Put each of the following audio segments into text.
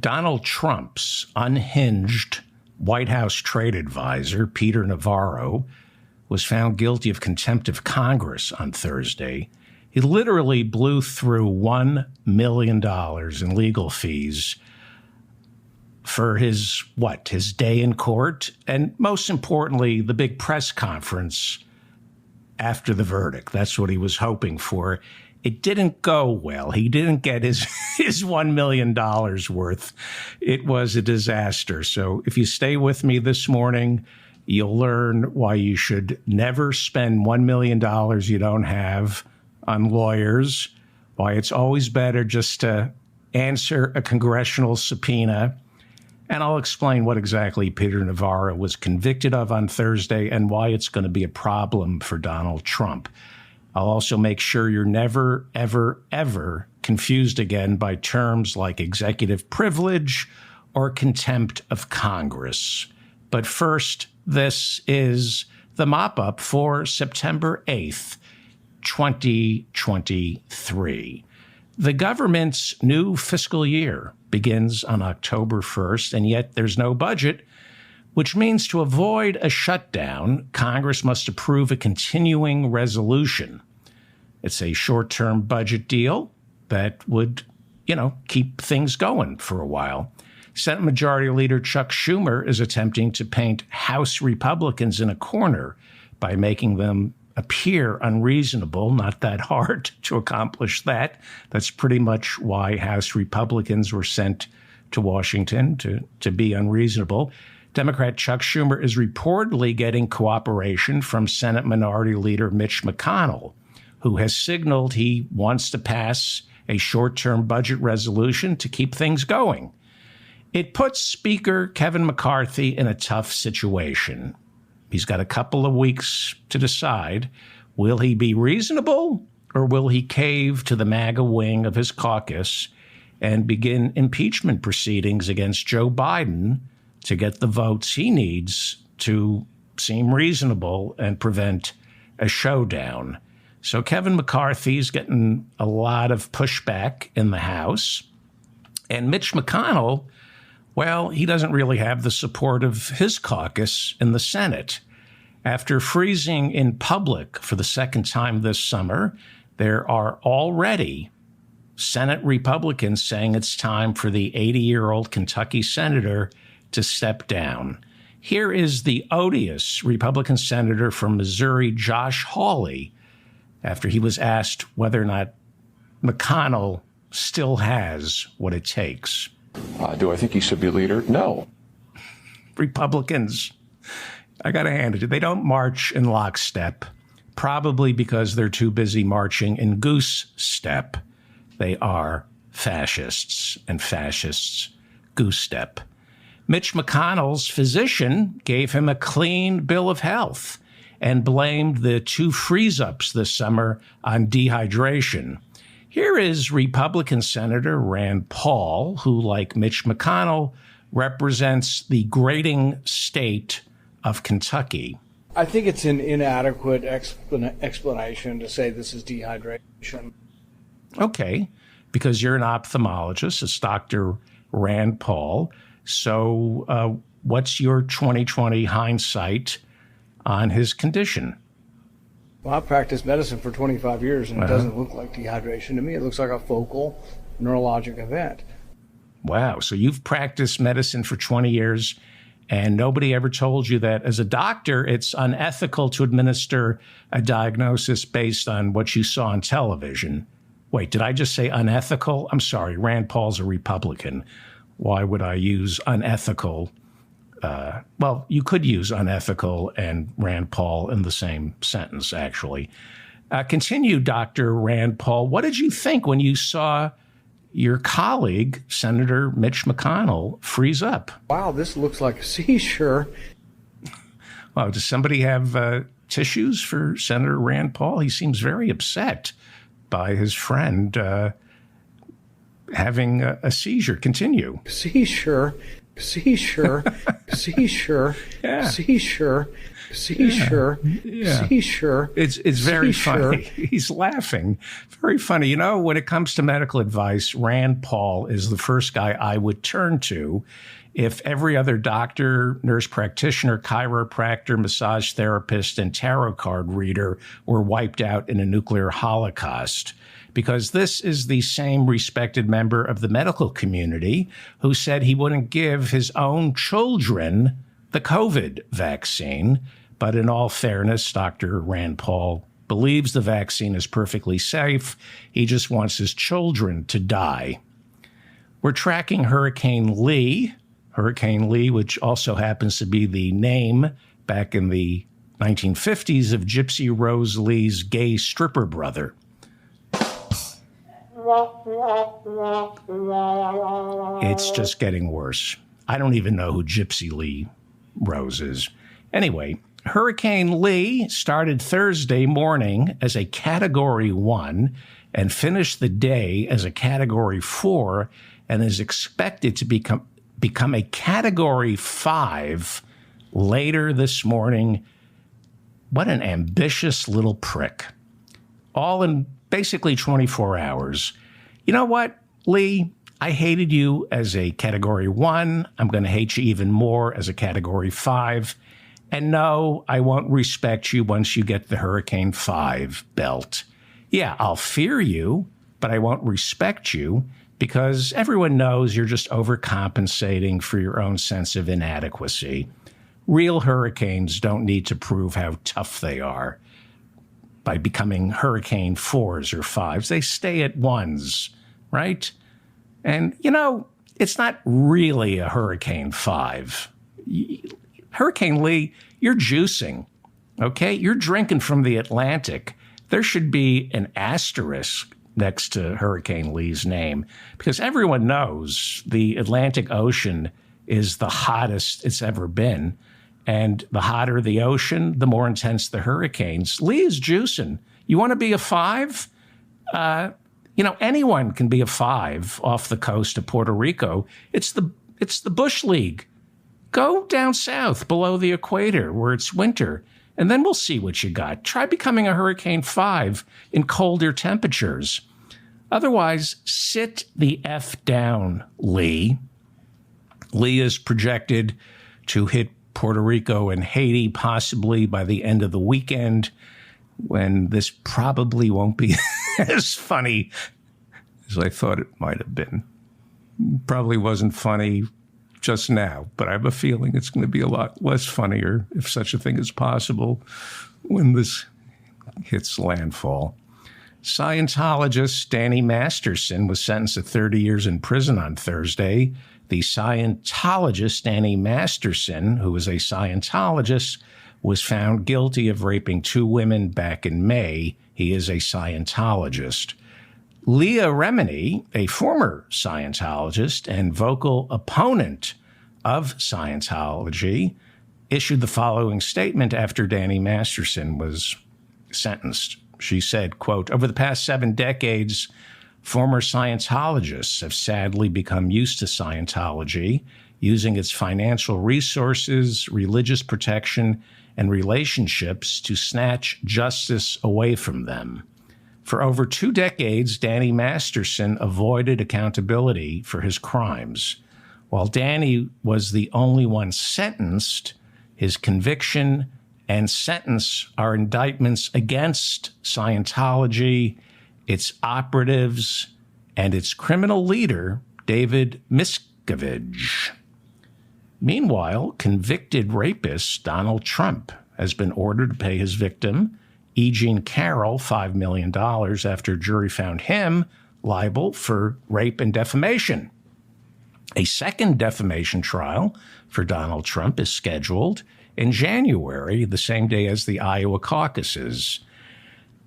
Donald Trump's unhinged White House trade advisor, Peter Navarro, was found guilty of contempt of Congress on Thursday. He literally blew through $1 million in legal fees for his day in court, and most importantly, the big press conference after the verdict. That's what he was hoping for. It didn't go well. He didn't get his $1 million worth. It was a disaster. So if you stay with me this morning, you'll learn why you should never spend $1 million you don't have on lawyers, why it's always better just to answer a congressional subpoena. And I'll explain what exactly Peter Navarro was convicted of on Thursday and why it's going to be a problem for Donald Trump. I'll also make sure you're never, ever, ever confused again by terms like executive privilege or contempt of Congress. But first, this is the mop-up for September 8th, 2023. The government's new fiscal year begins on October 1st, and yet there's no budget, which means to avoid a shutdown, Congress must approve a continuing resolution. It's a short-term budget deal that would, keep things going for a while. Senate Majority Leader Chuck Schumer is attempting to paint House Republicans in a corner by making them appear unreasonable. Not that hard to accomplish that. That's pretty much why House Republicans were sent to Washington, to be unreasonable. Democrat Chuck Schumer is reportedly getting cooperation from Senate Minority Leader Mitch McConnell, who has signaled he wants to pass a short-term budget resolution to keep things going. It puts Speaker Kevin McCarthy in a tough situation. He's got a couple of weeks to decide. Will he be reasonable, or will he cave to the MAGA wing of his caucus and begin impeachment proceedings against Joe Biden to get the votes he needs to seem reasonable and prevent a showdown? So Kevin McCarthy's getting a lot of pushback in the House. And Mitch McConnell, well, he doesn't really have the support of his caucus in the Senate. After freezing in public for the second time this summer, there are already Senate Republicans saying it's time for the 80-year-old Kentucky senator to step down. Here is the odious Republican senator from Missouri, Josh Hawley, after he was asked whether or not McConnell still has what it takes. Do I think he should be leader? No. Republicans, I got to hand it to you, they don't march in lockstep, probably because they're too busy marching in goose step. They are fascists, and fascists goose step. Mitch McConnell's physician gave him a clean bill of health and blamed the 2 freeze-ups this summer on dehydration. Here is Republican Senator Rand Paul, who, like Mitch McConnell, represents the grading state of Kentucky. I think it's an inadequate explanation to say this is dehydration. Okay, because you're an ophthalmologist, it's Dr. Rand Paul. So what's your 2020 hindsight on his condition? Well, I've practiced medicine for 25 years, and it doesn't look like dehydration to me. It looks like a focal neurologic event. Wow. So you've practiced medicine for 20 years, and nobody ever told you that as a doctor, it's unethical to administer a diagnosis based on what you saw on television. Wait, did I just say unethical? I'm sorry. Rand Paul's a Republican. Why would I use unethical? Well, you could use unethical and Rand Paul in the same sentence, actually. Continue, Dr. Rand Paul. What did you think when you saw your colleague, Senator Mitch McConnell, freeze up? Wow, this looks like a seizure. Well, does somebody have tissues for Senator Rand Paul? He seems very upset by his friend having a seizure. Continue. Seizure. seizure, seizure, Yeah. seizure, seizure, Yeah. seizure. It's very seizure. funny. He's laughing. Very funny. You know, when it comes to medical advice, Rand Paul is the first guy I would turn to if every other doctor, nurse practitioner, chiropractor, massage therapist, and tarot card reader were wiped out in a nuclear holocaust. Because this is the same respected member of the medical community who said he wouldn't give his own children the COVID vaccine. But in all fairness, Dr. Rand Paul believes the vaccine is perfectly safe. He just wants his children to die. We're tracking Hurricane Lee, which also happens to be the name back in the 1950s of Gypsy Rose Lee's gay stripper brother. It's just getting worse. I don't even know who Gypsy Lee Rose is. Anyway, Hurricane Lee started Thursday morning as a Category 1 and finished the day as a Category 4 and is expected to become a Category 5 later this morning. What an ambitious little prick. All in basically 24 hours. You know what, Lee? I hated you as a Category 1. I'm going to hate you even more as a Category 5. And no, I won't respect you once you get the Hurricane 5 belt. Yeah, I'll fear you, but I won't respect you because everyone knows you're just overcompensating for your own sense of inadequacy. Real hurricanes don't need to prove how tough they are by becoming Hurricane 4s or 5s. They stay at 1s, right? And, you know, it's not really a Hurricane 5. Hurricane Lee, you're juicing, okay? You're drinking from the Atlantic. There should be an asterisk next to Hurricane Lee's name because everyone knows the Atlantic Ocean is the hottest it's ever been. And the hotter the ocean, the more intense the hurricanes. Lee is juicing. You want to be a 5? Anyone can be a 5 off the coast of Puerto Rico. It's the Bush League. Go down south below the equator where it's winter, and then we'll see what you got. Try becoming a Hurricane 5 in colder temperatures. Otherwise, sit the F down, Lee. Lee is projected to hit Puerto Rico and Haiti possibly by the end of the weekend, when this probably won't be as funny as I thought it might have been. Probably wasn't funny just now, but I have a feeling it's going to be a lot less funnier, if such a thing is possible, when this hits landfall. Scientologist Danny Masterson was sentenced to 30 years in prison on Thursday. The Scientologist Danny Masterson, who was a Scientologist, was found guilty of raping 2 women back in May. He is a Scientologist. Leah Remini, a former Scientologist and vocal opponent of Scientology, issued the following statement after Danny Masterson was sentenced. She said, quote, "Over the past 7 decades, former Scientologists have sadly become used to Scientology, using its financial resources, religious protection, and relationships to snatch justice away from them. For over 2 decades, Danny Masterson avoided accountability for his crimes. While Danny was the only one sentenced, his conviction and sentence are indictments against Scientology, its operatives, and its criminal leader, David Miscavige." Meanwhile, convicted rapist Donald Trump has been ordered to pay his victim, E. Jean Carroll, $5 million after a jury found him liable for rape and defamation. A second defamation trial for Donald Trump is scheduled in January, the same day as the Iowa caucuses.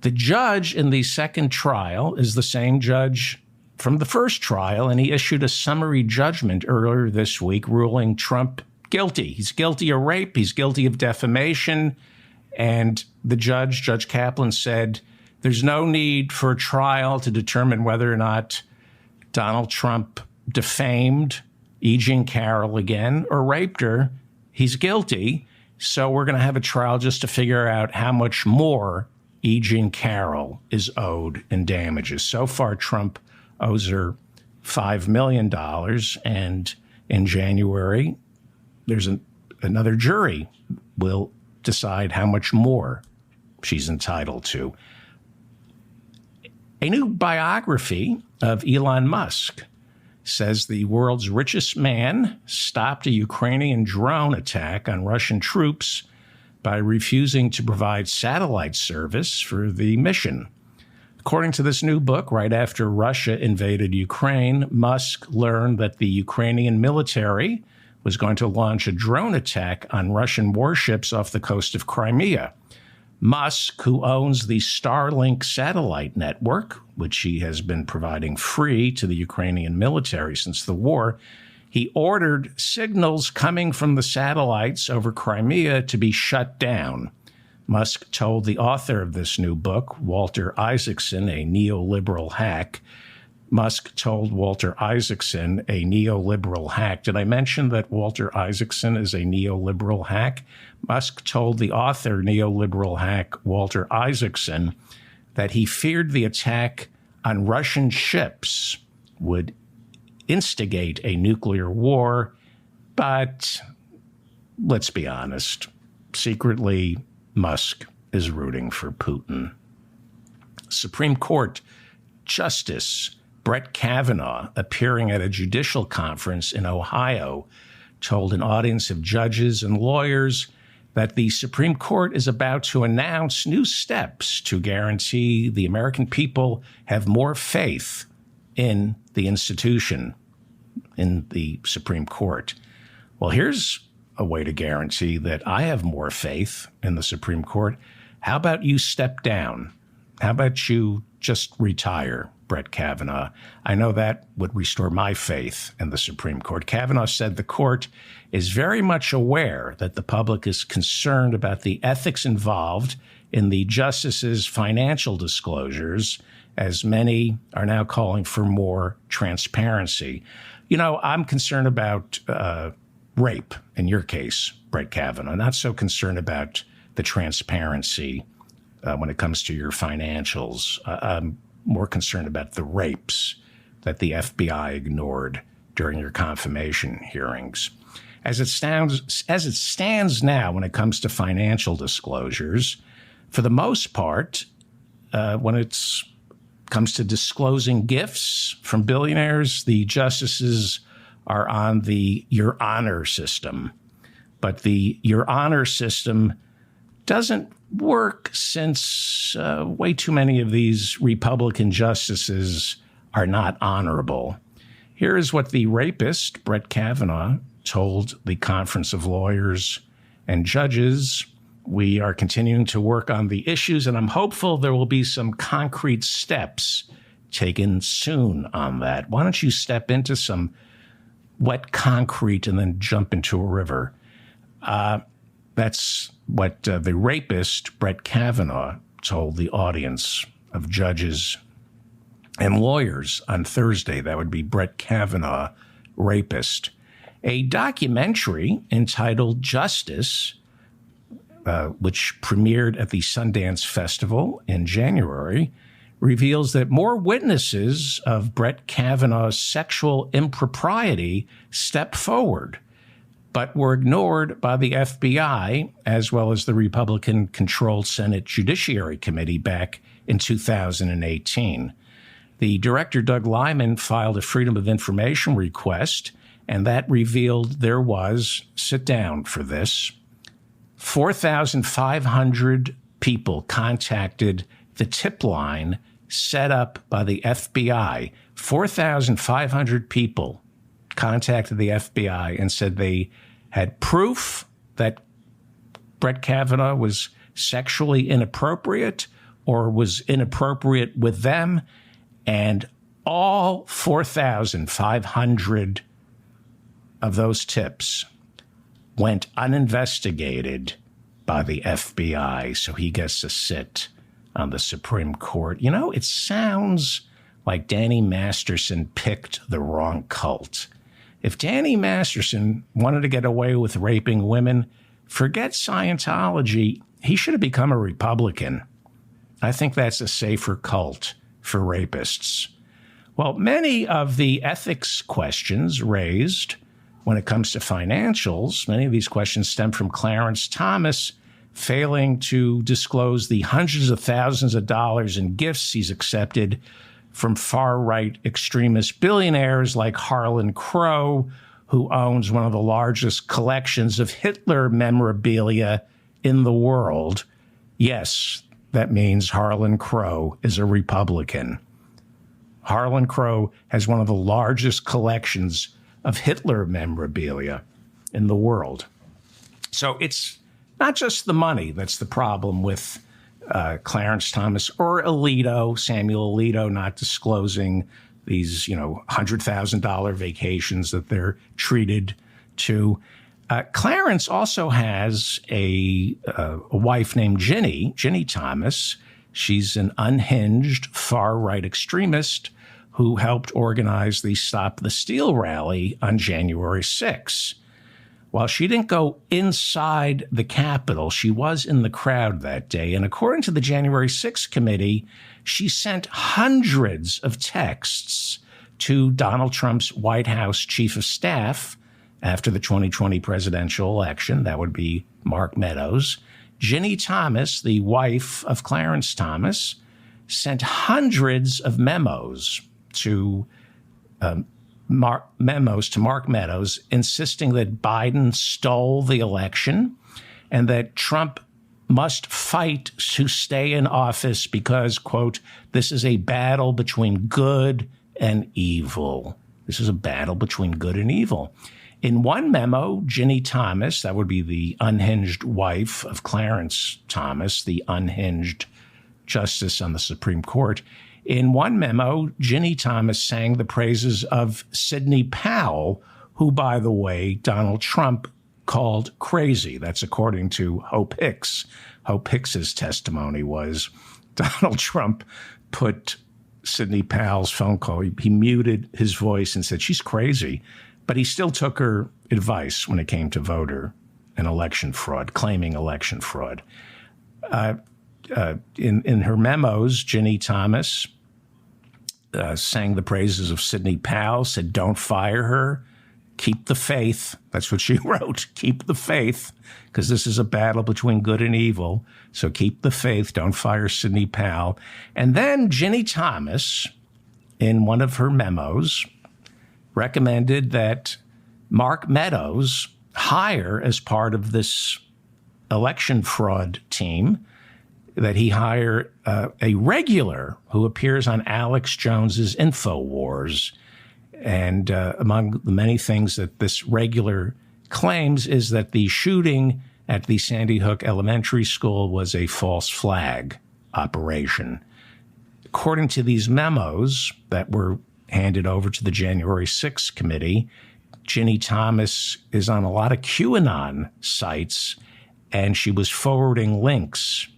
The judge in the second trial is the same judge from the first trial, and he issued a summary judgment earlier this week ruling Trump guilty. He's guilty of rape. He's guilty of defamation. And the judge, Judge Kaplan, said there's no need for a trial to determine whether or not Donald Trump defamed E. Jean Carroll again or raped her, he's guilty. So we're going to have a trial just to figure out how much more E. Jean Carroll is owed in damages. So far, Trump owes her $5 million. And in January, there's another jury will decide how much more she's entitled to. A new biography of Elon Musk says the world's richest man stopped a Ukrainian drone attack on Russian troops by refusing to provide satellite service for the mission. According to this new book, right after Russia invaded Ukraine, Musk learned that the Ukrainian military was going to launch a drone attack on Russian warships off the coast of Crimea. Musk, who owns the Starlink satellite network, which he has been providing free to the Ukrainian military since the war, he ordered signals coming from the satellites over Crimea to be shut down. Musk told the author of this new book, Walter Isaacson, a neoliberal hack. Musk told Walter Isaacson, a neoliberal hack. Did I mention that Walter Isaacson is a neoliberal hack? Musk told the author, neoliberal hack Walter Isaacson, that he feared the attack on Russian ships would instigate a nuclear war. But let's be honest, secretly, Musk is rooting for Putin. Supreme Court Justice Brett Kavanaugh, appearing at a judicial conference in Ohio, told an audience of judges and lawyers that the Supreme Court is about to announce new steps to guarantee the American people have more faith in the institution, in the Supreme Court. Well, here's a way to guarantee that I have more faith in the Supreme Court. How about you step down? How about you just retire, Brett Kavanaugh? I know that would restore my faith in the Supreme Court. Kavanaugh said the court is very much aware that the public is concerned about the ethics involved in the justices' financial disclosures, as many are now calling for more transparency. You know, I'm concerned about rape in your case, Brett Kavanaugh. Not so concerned about the transparency when it comes to your financials. I'm more concerned about the rapes that the FBI ignored during your confirmation hearings. As it stands now, when it comes to financial disclosures, for the most part, when it comes to disclosing gifts from billionaires, the justices are on the Your Honor system. But the Your Honor system doesn't work since way too many of these Republican justices are not honorable. Here is what the rapist, Brett Kavanaugh, told the Conference of Lawyers and Judges. We are continuing to work on the issues, and I'm hopeful there will be some concrete steps taken soon on that. Why don't you step into some wet concrete and then jump into a river? That's what the rapist, Brett Kavanaugh, told the audience of judges and lawyers on Thursday. That would be Brett Kavanaugh, rapist. A documentary entitled Justice, which premiered at the Sundance Festival in January, reveals that more witnesses of Brett Kavanaugh's sexual impropriety stepped forward, but were ignored by the FBI, as well as the Republican-controlled Senate Judiciary Committee back in 2018. The director, Doug Lyman, filed a Freedom of Information request, and that revealed there was, sit down for this, 4,500 people contacted the tip line set up by the FBI. 4,500 people contacted the FBI and said they had proof that Brett Kavanaugh was sexually inappropriate or was inappropriate with them, and all 4,500 of those tips went uninvestigated by the FBI, so he gets to sit on the Supreme Court. You know, it sounds like Danny Masterson picked the wrong cult. If Danny Masterson wanted to get away with raping women, forget Scientology. He should have become a Republican. I think that's a safer cult for rapists. Well, many of the ethics questions raised when it comes to financials, many of these questions stem from Clarence Thomas failing to disclose the hundreds of thousands of dollars in gifts he's accepted from far-right extremist billionaires like Harlan Crow, who owns one of the largest collections of Hitler memorabilia in the world. Yes, that means Harlan Crow is a Republican. Harlan Crow has one of the largest collections of Hitler memorabilia in the world. So it's not just the money that's the problem with Clarence Thomas or Alito, Samuel Alito, not disclosing these, $100,000 vacations that they're treated to. Clarence also has a wife named Ginny Thomas. She's an unhinged far-right extremist who helped organize the Stop the Steal rally on January 6. While she didn't go inside the Capitol, she was in the crowd that day. And according to the January 6 committee, she sent hundreds of texts to Donald Trump's White House chief of staff after the 2020 presidential election. That would be Mark Meadows. Ginny Thomas, the wife of Clarence Thomas, sent hundreds of memos to Mark Meadows, insisting that Biden stole the election and that Trump must fight to stay in office because, quote, this is a battle between good and evil. This is a battle between good and evil. In one memo, Ginny Thomas, that would be the unhinged wife of Clarence Thomas, the unhinged justice on the Supreme Court, in one memo, Ginny Thomas sang the praises of Sidney Powell, who, by the way, Donald Trump called crazy. That's according to Hope Hicks. Hope Hicks's testimony was Donald Trump put Sidney Powell's phone call. He muted his voice and said, she's crazy. But he still took her advice when it came to voter and election fraud, claiming election fraud. In her memos, Ginny Thomas sang the praises of Sidney Powell, said, don't fire her, keep the faith. That's what she wrote, keep the faith, because this is a battle between good and evil. So keep the faith, don't fire Sidney Powell. And then Ginny Thomas, in one of her memos, recommended that Mark Meadows hire, as part of this election fraud team, that he hire a regular who appears on Alex Jones's InfoWars. And among the many things that this regular claims is that the shooting at the Sandy Hook Elementary School was a false flag operation. According to these memos that were handed over to the January 6th committee, Ginny Thomas is on a lot of QAnon sites, and she was forwarding links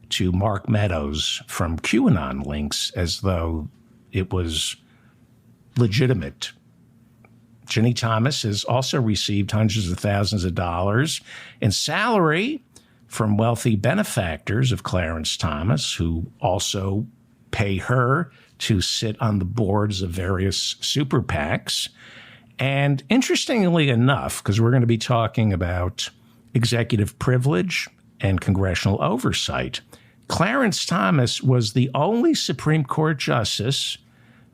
to Mark Meadows from QAnon links as though it was legitimate. Ginny Thomas has also received hundreds of thousands of dollars in salary from wealthy benefactors of Clarence Thomas, who also pay her to sit on the boards of various super PACs. And interestingly enough, because we're going to be talking about executive privilege and congressional oversight, Clarence Thomas was the only Supreme Court justice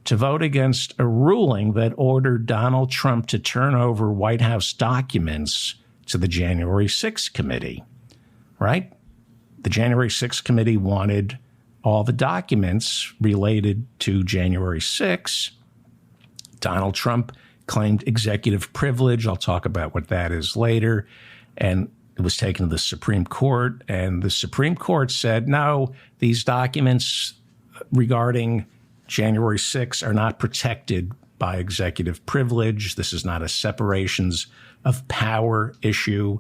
to vote against a ruling that ordered Donald Trump to turn over White House documents to the January 6th committee, right? The January 6th committee wanted all the documents related to January 6th. Donald Trump claimed executive privilege. I'll talk about what that is later. And it was taken to the Supreme Court, and the Supreme Court said, no, these documents regarding January 6th are not protected by executive privilege. This is not a separations of power issue.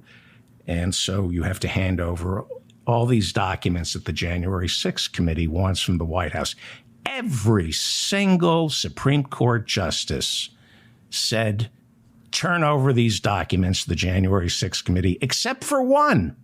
And so you have to hand over all these documents that the January 6th committee wants from the White House. Every single Supreme Court justice said turn over these documents to the January 6th committee, except for one.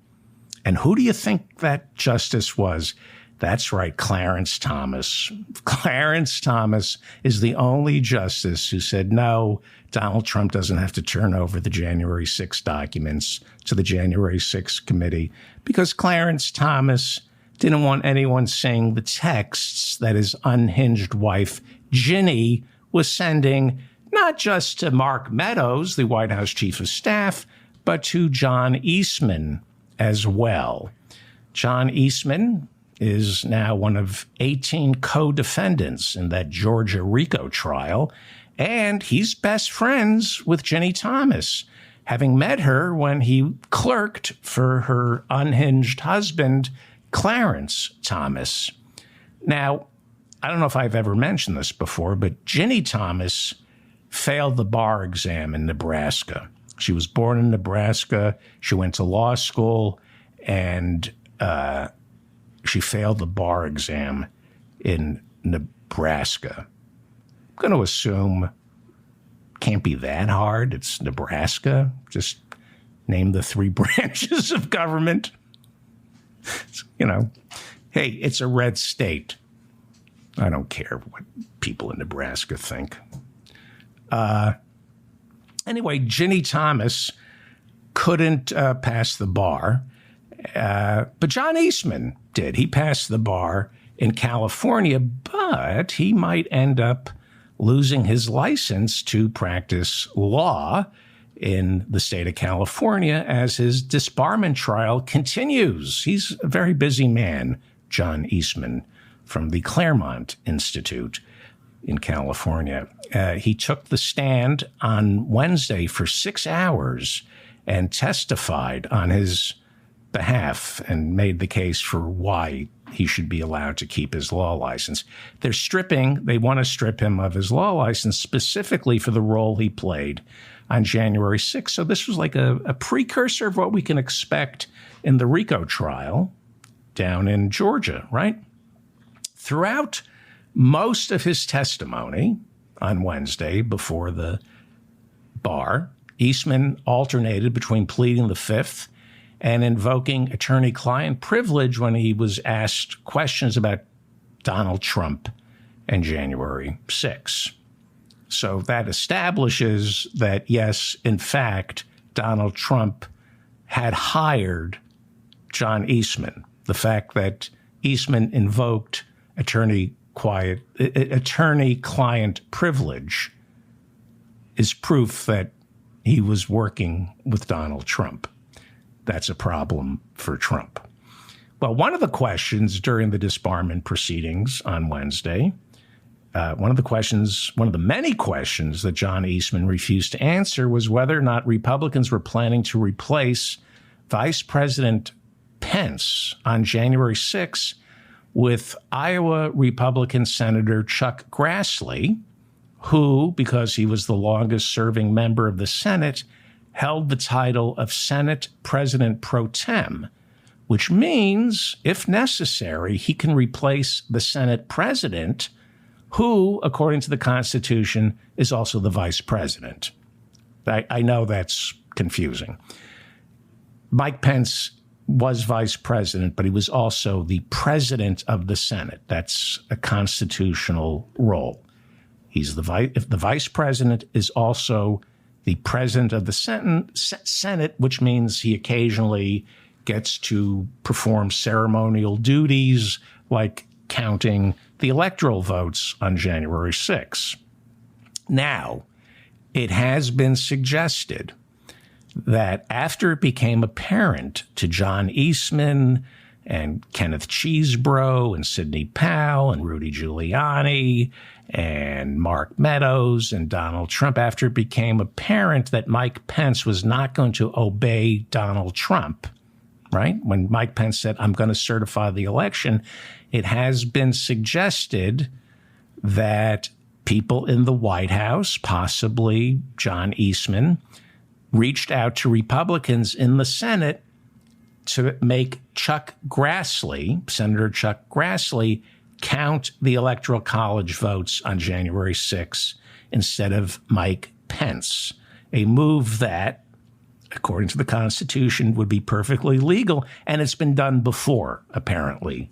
And who do you think that justice was? That's right, Clarence Thomas. Clarence Thomas is the only justice who said, no, Donald Trump doesn't have to turn over the January 6th documents to the January 6th committee, because Clarence Thomas didn't want anyone seeing the texts that his unhinged wife, Ginny, was sending not just to Mark Meadows, the White House chief of staff, but to John Eastman as well. John Eastman is now one of 18 co-defendants in that Georgia RICO trial, and he's best friends with Ginny Thomas, having met her when he clerked for her unhinged husband, Clarence Thomas. Now, I don't know if I've ever mentioned this before, but Ginny Thomas failed the bar exam in Nebraska. She was born in Nebraska. She went to law school, and she failed the bar exam in Nebraska. I'm going to assume can't be that hard. It's Nebraska. Just name the three branches of government. You know, hey, it's a red state. I don't care what people in Nebraska think. Anyway, Ginny Thomas couldn't pass the bar, but John Eastman did. He passed the bar in California, but he might end up losing his license to practice law in the state of California as his disbarment trial continues. He's a very busy man, John Eastman, from the Claremont Institute in California. He took the stand on Wednesday for 6 hours and testified on his behalf and made the case for why he should be allowed to keep his law license. They want to strip him of his law license specifically for the role he played on January 6th. So this was like a precursor of what we can expect in the RICO trial down in Georgia, right? Throughout most of his testimony on Wednesday before the bar, Eastman alternated between pleading the fifth and invoking attorney-client privilege when he was asked questions about Donald Trump and January 6th. So that establishes that, yes, in fact, Donald Trump had hired John Eastman. The fact that Eastman invoked attorney-client privilege is proof that he was working with Donald Trump. That's a problem for Trump. Well, one of the questions during the disbarment proceedings on Wednesday, one of the many questions that John Eastman refused to answer was whether or not Republicans were planning to replace Vice President Pence on January 6th with Iowa Republican Senator Chuck Grassley, who, because he was the longest serving member of the Senate, held the title of Senate President Pro Tem, which means, if necessary, he can replace the Senate President, who, according to the Constitution, is also the Vice President. I know that's confusing. Mike Pence was Vice President, but he was also the President of the Senate. That's a constitutional role. He's the Vice President is also the President of the Senate, which means he occasionally gets to perform ceremonial duties like counting the electoral votes on January 6th. Now, it has been suggested that after it became apparent to John Eastman and Kenneth Chesebro and Sidney Powell and Rudy Giuliani and Mark Meadows and Donald Trump, after it became apparent that Mike Pence was not going to obey Donald Trump, right? When Mike Pence said, I'm going to certify the election, it has been suggested that people in the White House, possibly John Eastman, reached out to Republicans in the Senate to make Chuck Grassley, Senator Chuck Grassley, count the Electoral College votes on January 6th instead of Mike Pence. a move that, according to the Constitution, would be perfectly legal. And it's been done before, apparently.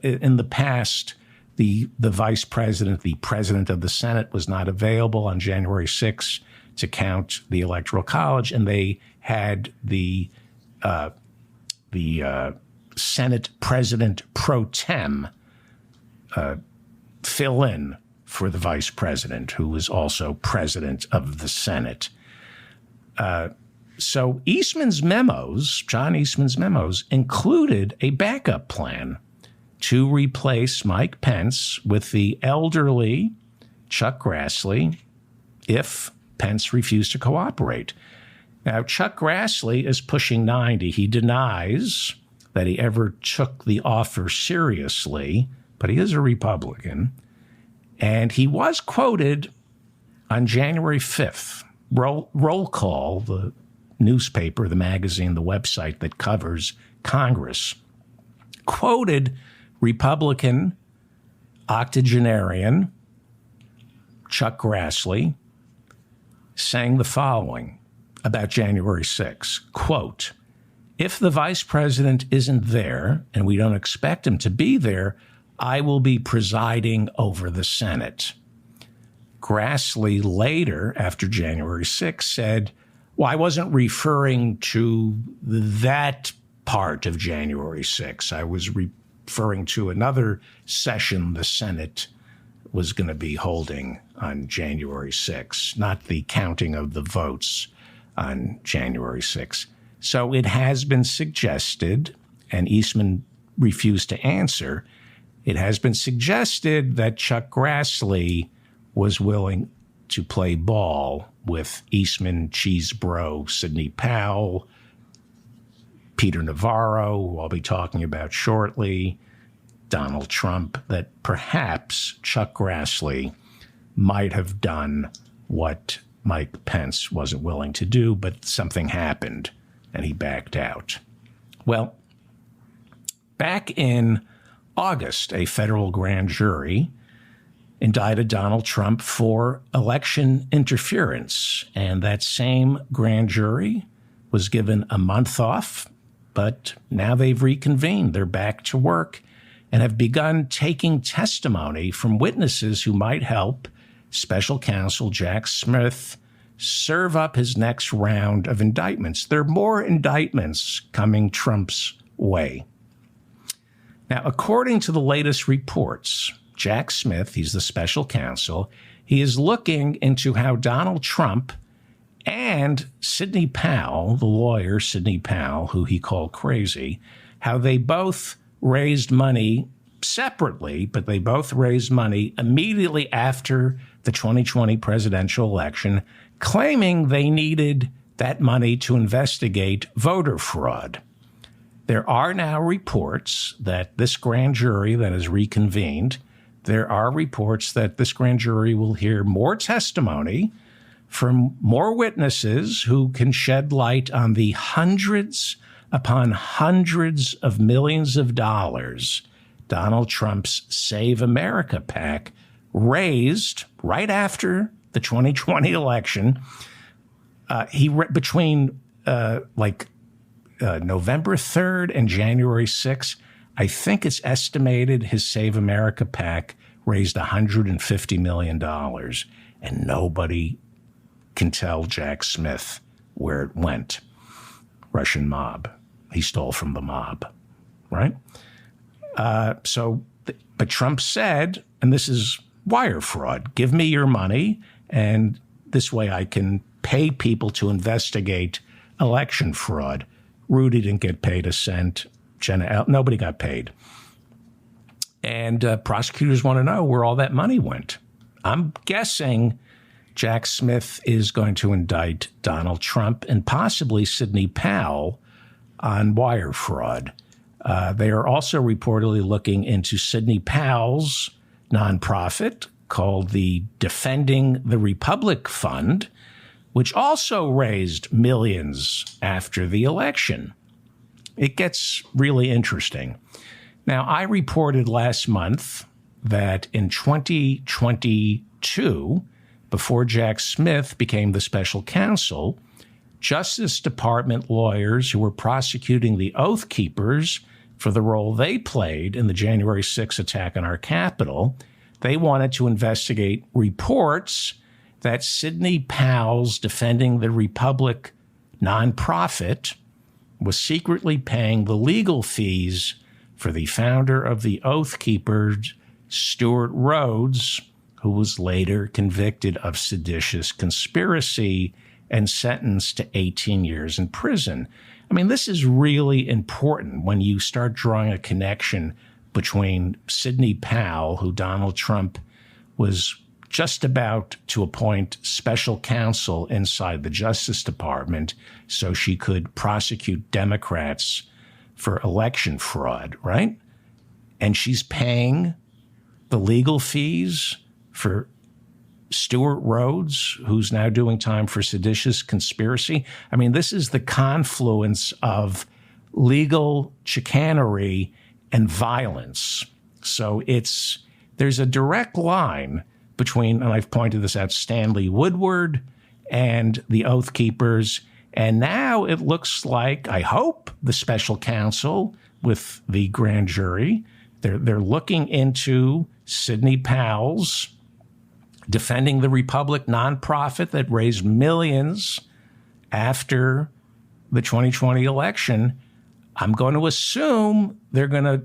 In the past, the vice president, the president of the Senate, was not available on January 6th to count the Electoral College, and they had the Senate President pro tem fill in for the vice president, who was also president of the Senate. So Eastman's memos, John Eastman's memos, included a backup plan to replace Mike Pence with the elderly Chuck Grassley if Pence refused to cooperate. Now, Chuck Grassley is pushing 90. He denies that he ever took the offer seriously, but he is a Republican. And he was quoted on January 5th. Roll Call, the newspaper, the magazine, the website that covers Congress, quoted Republican octogenarian Chuck Grassley saying the following about January 6th, quote, "If the vice president isn't there, and we don't expect him to be there, I will be presiding over the Senate." Grassley later, after January 6th, said, well, I wasn't referring to that part of January 6th. I was referring to another session the Senate was going to be holding on January 6th, not the counting of the votes on January 6th. So it has been suggested, and Eastman refused to answer, it has been suggested that Chuck Grassley was willing to play ball with Eastman, Cheesebro, Sidney Powell, Peter Navarro, who I'll be talking about shortly, Donald Trump, that perhaps Chuck Grassley might have done what Mike Pence wasn't willing to do, but something happened and he backed out. Well, back in August, a federal grand jury indicted Donald Trump for election interference, and that same grand jury was given a month off, but now they've reconvened. They're back to work and have begun taking testimony from witnesses who might help special counsel Jack Smith serve up his next round of indictments. There are more indictments coming Trump's way. Now, according to the latest reports, Jack Smith, he's the special counsel, he is looking into how Donald Trump and Sidney Powell, the lawyer Sidney Powell, who he called crazy, how they both raised money separately, but they both raised money immediately after the 2020 presidential election, claiming they needed that money to investigate voter fraud. There are now reports that this grand jury that has reconvened, there are reports that this grand jury will hear more testimony from more witnesses who can shed light on the hundreds upon hundreds of millions of dollars Donald Trump's Save America PAC raised right after the 2020 election. Between November 3rd and January 6th, I think it's estimated his Save America PAC raised $150 million, and nobody can tell Jack Smith where it went. Russian mob. He stole from the mob, right? But Trump said, and this is wire fraud, give me your money, and this way I can pay people to investigate election fraud. Rudy didn't get paid a cent. Nobody got paid. And prosecutors want to know where all that money went. I'm guessing Jack Smith is going to indict Donald Trump and possibly Sidney Powell on wire fraud. They are also reportedly looking into Sidney Powell's nonprofit called the Defending the Republic Fund, which also raised millions after the election. It gets really interesting. Now, I reported last month that in 2022, before Jack Smith became the special counsel, Justice Department lawyers who were prosecuting the Oath Keepers for the role they played in the January 6th attack on our Capitol, they wanted to investigate reports that Sidney Powell's Defending the Republic nonprofit was secretly paying the legal fees for the founder of the Oath Keepers, Stewart Rhodes, who was later convicted of seditious conspiracy and sentenced to 18 years in prison. I mean, this is really important when you start drawing a connection between Sidney Powell, who Donald Trump was just about to appoint special counsel inside the Justice Department so she could prosecute Democrats for election fraud, right? And she's paying the legal fees for Stewart Rhodes, who's now doing time for seditious conspiracy. I mean, this is the confluence of legal chicanery and violence. So there's a direct line between, and I've pointed this out, Stanley Woodward and the Oath Keepers. And now it looks like, I hope, the special counsel with the grand jury, they're looking into Sidney Powell's Defending the Republic nonprofit that raised millions after the 2020 election. I'm going to assume they're going to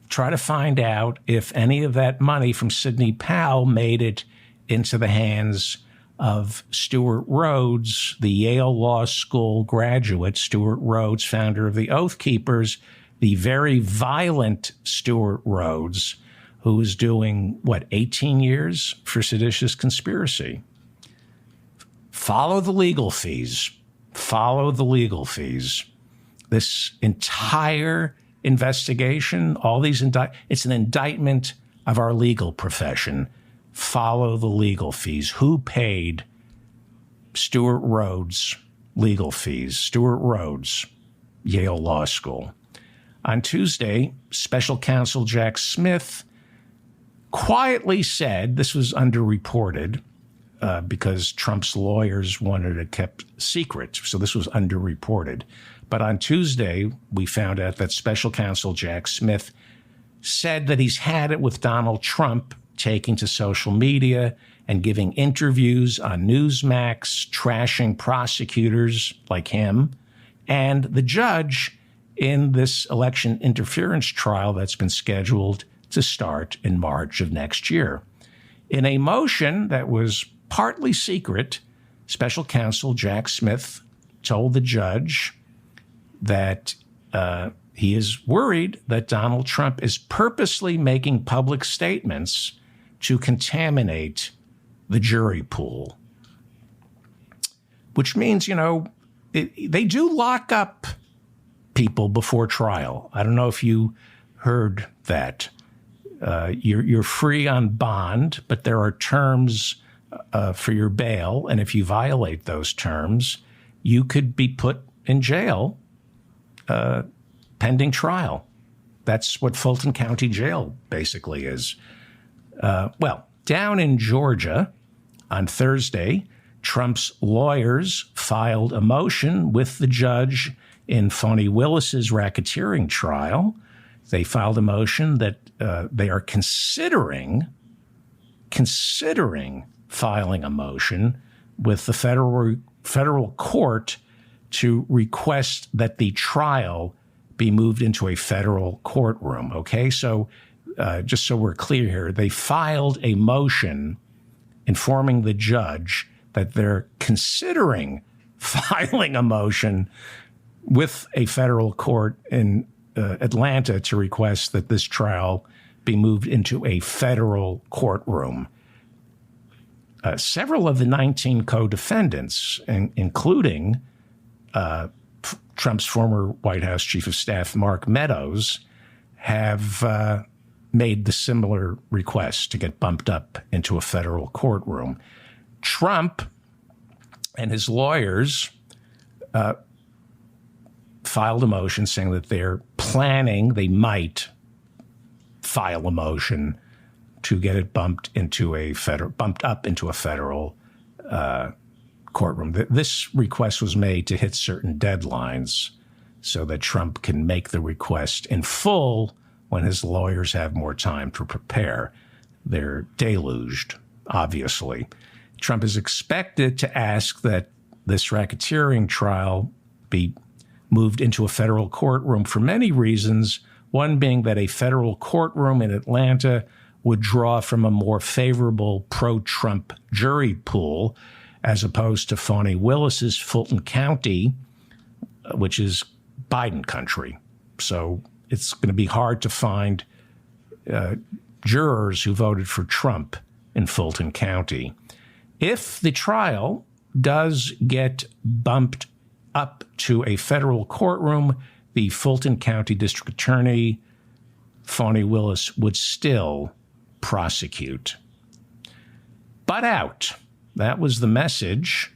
try to find out if any of that money from Sidney Powell made it into the hands of Stewart Rhodes, the Yale Law School graduate, Stewart Rhodes, founder of the Oath Keepers, the very violent Stewart Rhodes, who is doing, 18 years for seditious conspiracy. Follow the legal fees. Follow the legal fees. This entire investigation, all these it's an indictment of our legal profession. Follow the legal fees. Who paid Stewart Rhodes legal fees? Stewart Rhodes, Yale Law School. On Tuesday, special counsel Jack Smith quietly said, this was underreported because Trump's lawyers wanted it kept secret, so this was underreported. But on Tuesday, we found out that special counsel Jack Smith said that he's had it with Donald Trump taking to social media and giving interviews on Newsmax, trashing prosecutors like him, and the judge in this election interference trial that's been scheduled to start in March of next year. In a motion that was partly secret, special counsel Jack Smith told the judge that he is worried that Donald Trump is purposely making public statements to contaminate the jury pool, which means, they do lock up people before trial. I don't know if you heard that. You're free on bond, but there are terms for your bail. And if you violate those terms, you could be put in jail pending trial. That's what Fulton County Jail basically is. Down in Georgia on Thursday, Trump's lawyers filed a motion with the judge in Fani Willis's racketeering trial. They filed a motion that they are considering filing a motion with the federal court to request that the trial be moved into a federal courtroom. Okay, so just so we're clear here, they filed a motion informing the judge that they're considering filing a motion with a federal court in Atlanta to request that this trial be moved into a federal courtroom. Several of the 19 co-defendants, including Trump's former White House Chief of Staff, Mark Meadows, have made the similar request to get bumped up into a federal courtroom. Trump and his lawyers filed a motion saying that they're planning, they might file a motion to get it bumped up into a federal courtroom. This request was made to hit certain deadlines so that Trump can make the request in full when his lawyers have more time to prepare. They're deluged, obviously. Trump is expected to ask that this racketeering trial be moved into a federal courtroom for many reasons, one being that a federal courtroom in Atlanta would draw from a more favorable pro-Trump jury pool, as opposed to Fani Willis's Fulton County, which is Biden country. So it's going to be hard to find jurors who voted for Trump in Fulton County. If the trial does get bumped up to a federal courtroom, the Fulton County District Attorney, Fani Willis, would still prosecute. Butt out. That was the message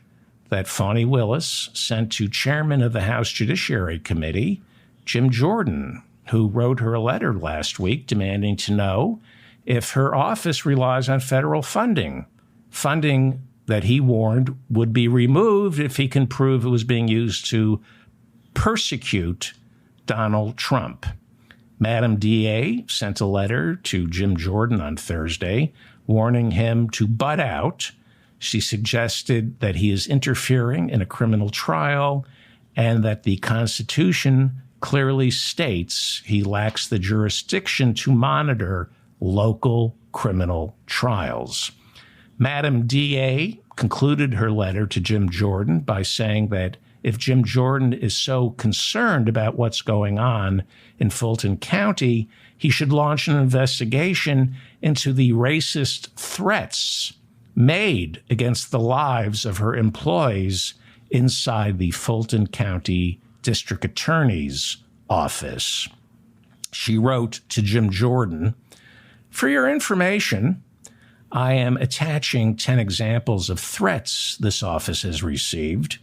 that Fani Willis sent to Chairman of the House Judiciary Committee, Jim Jordan, who wrote her a letter last week demanding to know if her office relies on federal funding that he warned would be removed if he can prove it was being used to persecute Donald Trump. Madam DA sent a letter to Jim Jordan on Thursday warning him to butt out. She suggested that he is interfering in a criminal trial and that the Constitution clearly states he lacks the jurisdiction to monitor local criminal trials. Madam DA concluded her letter to Jim Jordan by saying that if Jim Jordan is so concerned about what's going on in Fulton County, he should launch an investigation into the racist threats made against the lives of her employees inside the Fulton County District Attorney's office. She wrote to Jim Jordan, "For your information, I am attaching 10 examples of threats this office has received.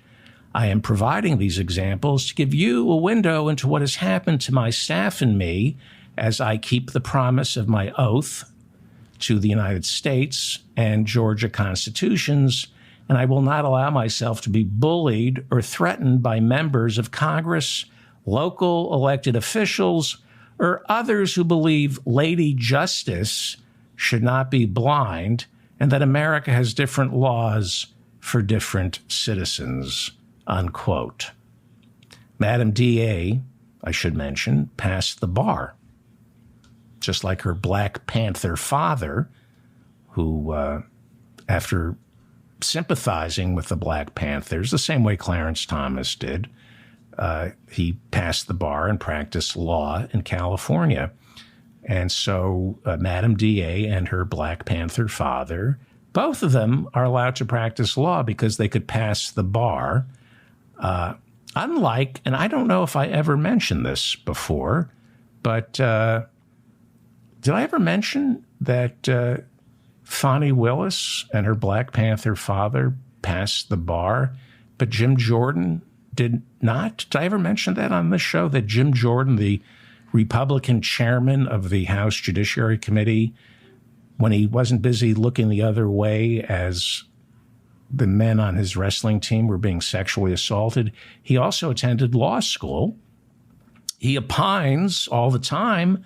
I am providing these examples to give you a window into what has happened to my staff and me as I keep the promise of my oath to the United States and Georgia constitutions, and I will not allow myself to be bullied or threatened by members of Congress, local elected officials, or others who believe Lady Justice should not be blind and that America has different laws for different citizens," unquote. Madam DA, I should mention, passed the bar, just like her Black Panther father, who, after sympathizing with the Black Panthers, the same way Clarence Thomas did, he passed the bar and practiced law in California. And so Madam DA and her Black Panther father, both of them are allowed to practice law because they could pass the bar. Unlike, and I don't know if I ever mentioned this before, but did I ever mention that Fani Willis and her Black Panther father passed the bar, but Jim Jordan did not? Did I ever mention that on this show, that Jim Jordan, the Republican chairman of the House Judiciary Committee, when he wasn't busy looking the other way as the men on his wrestling team were being sexually assaulted, he also attended law school. He opines all the time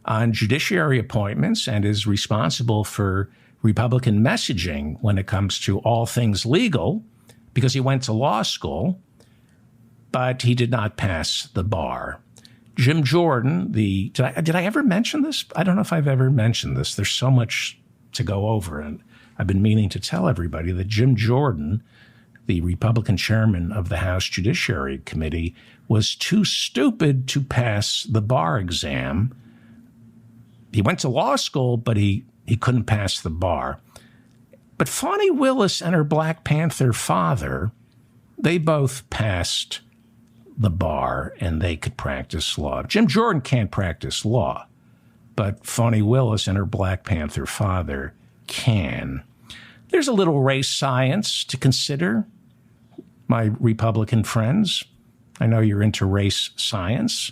on judiciary appointments and is responsible for Republican messaging when it comes to all things legal because he went to law school, but he did not pass the bar. Jim Jordan, did I ever mention this? I don't know if I've ever mentioned this. There's so much to go over, and I've been meaning to tell everybody that Jim Jordan, the Republican chairman of the House Judiciary Committee, was too stupid to pass the bar exam. He went to law school, but he couldn't pass the bar. But Fani Willis and her Black Panther father, they both passed the bar and they could practice law. Jim Jordan can't practice law, but Fani Willis and her Black Panther father can. There's a little race science to consider, my Republican friends. I know you're into race science.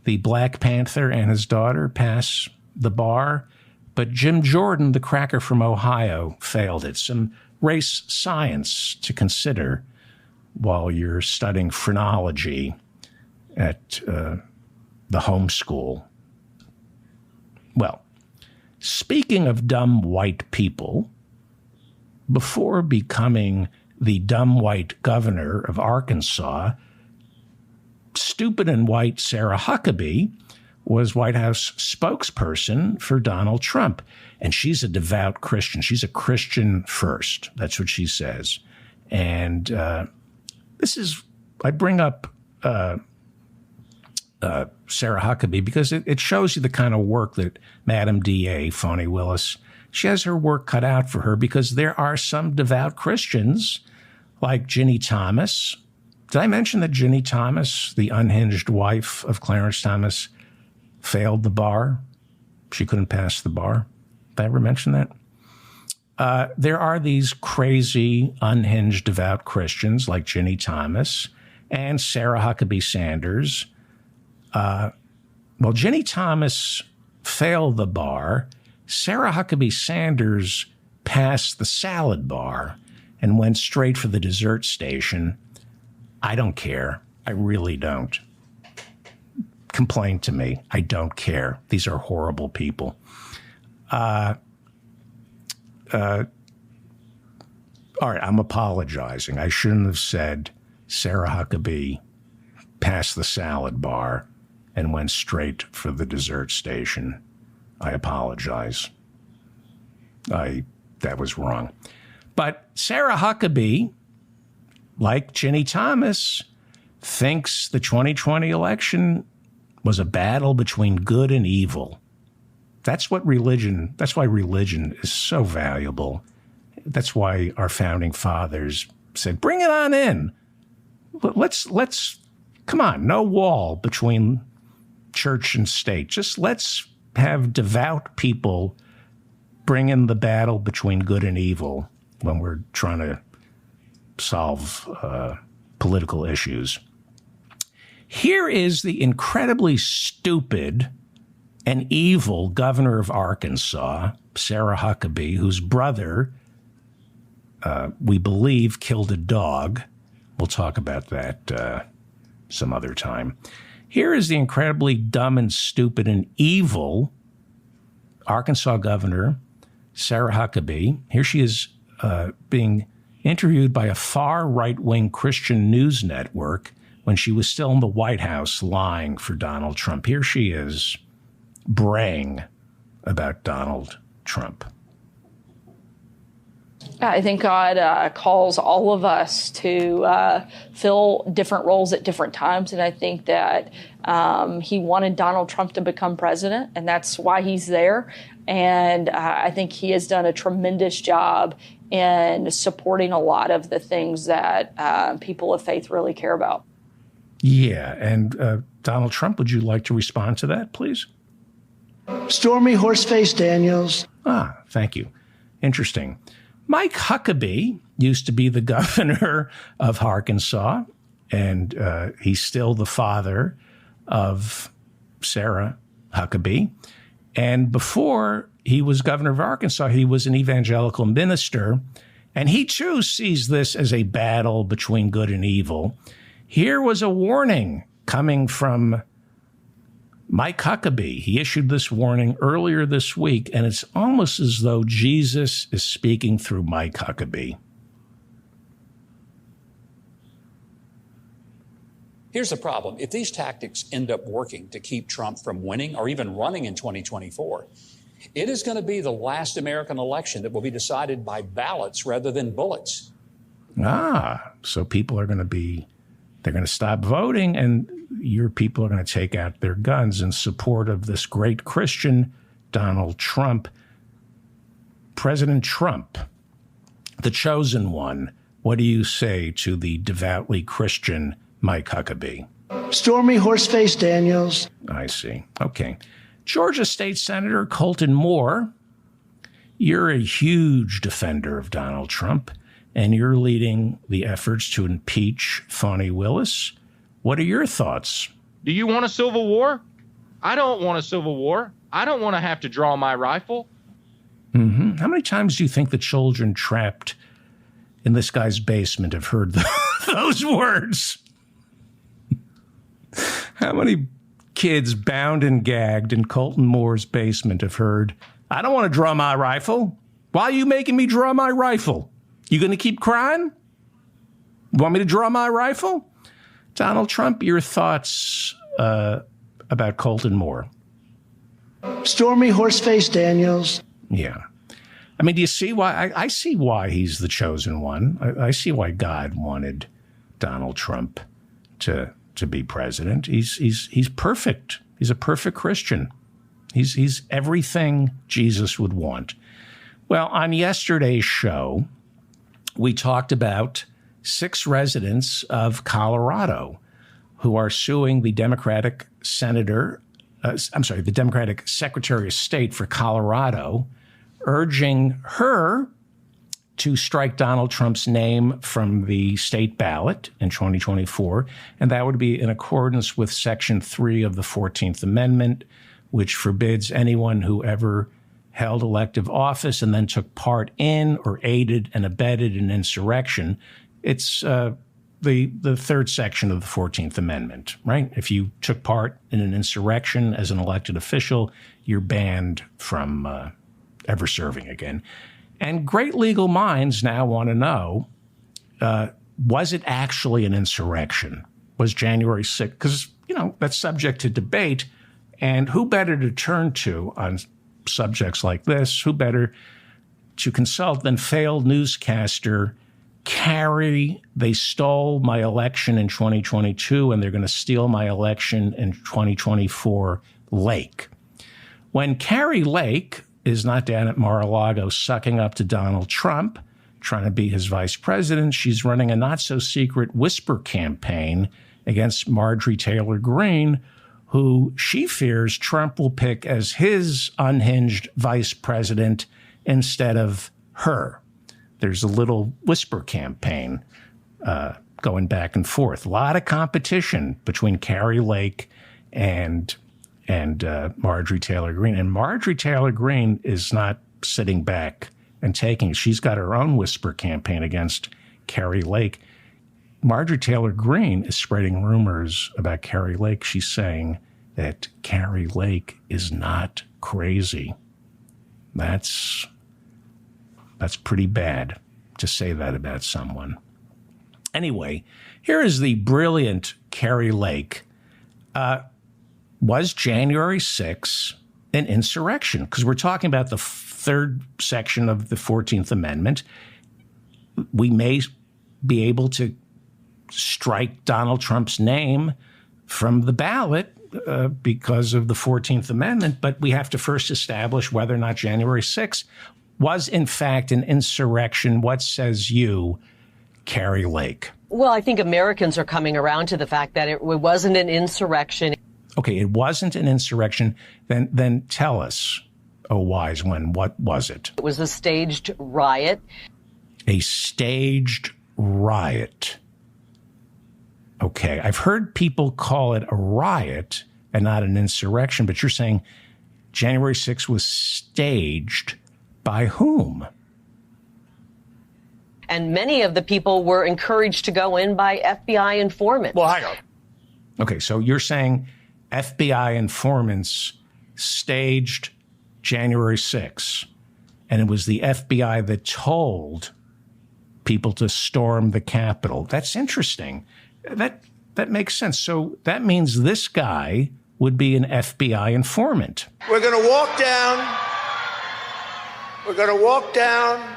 The Black Panther and his daughter pass the bar, but Jim Jordan, the cracker from Ohio, failed it. Some race science to consider while you're studying phrenology at the homeschool. Well, speaking of dumb white people, before becoming the dumb white governor of Arkansas, stupid and white Sarah Huckabee was White House spokesperson for Donald Trump. And she's a devout Christian. She's a Christian first. That's what she says. And I bring up Sarah Huckabee because it shows you the kind of work that Madam DA, Fani Willis, she has her work cut out for her, because there are some devout Christians like Ginny Thomas. Did I mention that Ginny Thomas, the unhinged wife of Clarence Thomas, failed the bar? She couldn't pass the bar. Did I ever mention that? There are these crazy, unhinged, devout Christians like Ginny Thomas and Sarah Huckabee Sanders. Well, Ginny Thomas failed the bar. Sarah Huckabee Sanders passed the salad bar and went straight for the dessert station. I don't care. I really don't. Complain to me. I don't care. These are horrible people. All right, I'm apologizing. I shouldn't have said Sarah Huckabee passed the salad bar and went straight for the dessert station. I apologize. That was wrong. But Sarah Huckabee, like Ginny Thomas, thinks the 2020 election was a battle between good and evil. That's why religion is so valuable. That's why our founding fathers said, bring it on in. Let's come on, no wall between church and state. Just let's have devout people bring in the battle between good and evil when we're trying to solve political issues. Here is the incredibly stupid and evil governor of Arkansas, Sarah Huckabee, whose brother, we believe, killed a dog. We'll talk about that some other time. Here is the incredibly dumb and stupid and evil Arkansas governor, Sarah Huckabee. Here she is being interviewed by a far right-wing Christian news network when she was still in the White House lying for Donald Trump. Here she is braying about Donald Trump. I think God calls all of us to fill different roles at different times. And I think that he wanted Donald Trump to become president, and that's why he's there. And I think he has done a tremendous job in supporting a lot of the things that people of faith really care about. Yeah. And Donald Trump, would you like to respond to that, please? Stormy Horseface Daniels. Thank you. Interesting. Mike Huckabee used to be the governor of Arkansas, and he's still the father of Sarah Huckabee. And before he was governor of Arkansas, he was an evangelical minister, and he too sees this as a battle between good and evil. Here was a warning coming from Mike Huckabee. He issued this warning earlier this week, and it's almost as though Jesus is speaking through Mike Huckabee. Here's the problem. If these tactics end up working to keep Trump from winning or even running in 2024, it is going to be the last American election that will be decided by ballots rather than bullets. So people are going they're going to stop voting, and your people are going to take out their guns in support of this great Christian, Donald Trump. President Trump, the chosen one, what do you say to the devoutly Christian Mike Huckabee? Stormy Horseface Daniels. I see. Okay. Georgia State Senator Colton Moore, you're a huge defender of Donald Trump, and you're leading the efforts to impeach Fani Willis. What are your thoughts? Do you want a civil war? I don't want a civil war. I don't want to have to draw my rifle. Mm-hmm. How many times do you think the children trapped in this guy's basement have heard those words? How many kids bound and gagged in Colton Moore's basement have heard, I don't want to draw my rifle. Why are you making me draw my rifle? You going to keep crying? Want me to draw my rifle? Donald Trump, your thoughts about Colton Moore? Stormy Horseface Daniels. Yeah. I mean, do you see why? I see why he's the chosen one. I see why God wanted Donald Trump to be president. He's perfect. He's a perfect Christian. He's everything Jesus would want. Well, on yesterday's show, we talked about 6 residents of Colorado who are suing the Democratic the Democratic Secretary of State for Colorado, urging her to strike Donald Trump's name from the state ballot in 2024. And that would be in accordance with Section 3 of the 14th Amendment, which forbids anyone who ever held elective office and then took part in or aided and abetted an insurrection. It's the third section of the 14th Amendment, right? If you took part in an insurrection as an elected official, you're banned from ever serving again. And great legal minds now want to know, was it actually an insurrection? Was January 6th? Because, that's subject to debate. And who better to turn to on subjects like this? Who better to consult than failed newscaster Carrie? They stole my election in 2022, and they're going to steal my election in 2024, Lake. When Carrie Lake is not down at Mar-a-Lago sucking up to Donald Trump, trying to be his vice president, she's running a not-so-secret whisper campaign against Marjorie Taylor Greene, who she fears Trump will pick as his unhinged vice president instead of her. There's a little whisper campaign going back and forth. A lot of competition between Carrie Lake and Marjorie Taylor Greene. And Marjorie Taylor Greene is not sitting back and taking it. She's got her own whisper campaign against Carrie Lake. Marjorie Taylor Greene is spreading rumors about Carrie Lake. She's saying that Carrie Lake is not crazy. That's pretty bad to say that about someone. Anyway, here is the brilliant Carrie Lake. Was January 6th an insurrection? Because we're talking about the third section of the 14th Amendment. We may be able to strike Donald Trump's name from the ballot because of the 14th Amendment, but we have to first establish whether or not January 6th was in fact an insurrection. What says you, Carrie Lake? Well, I think Americans are coming around to the fact that it wasn't an insurrection. Okay, it wasn't an insurrection. Then tell us, oh wise one, what was it? It was a staged riot. A staged riot. Okay, I've heard people call it a riot and not an insurrection, but you're saying January 6th was staged by whom? And many of the people were encouraged to go in by FBI informants. Well, hang on. Okay, so you're saying FBI informants staged January 6th, and it was the FBI that told people to storm the Capitol. That's interesting. That makes sense. So that means this guy would be an FBI informant. We're going to walk down. We're going to walk down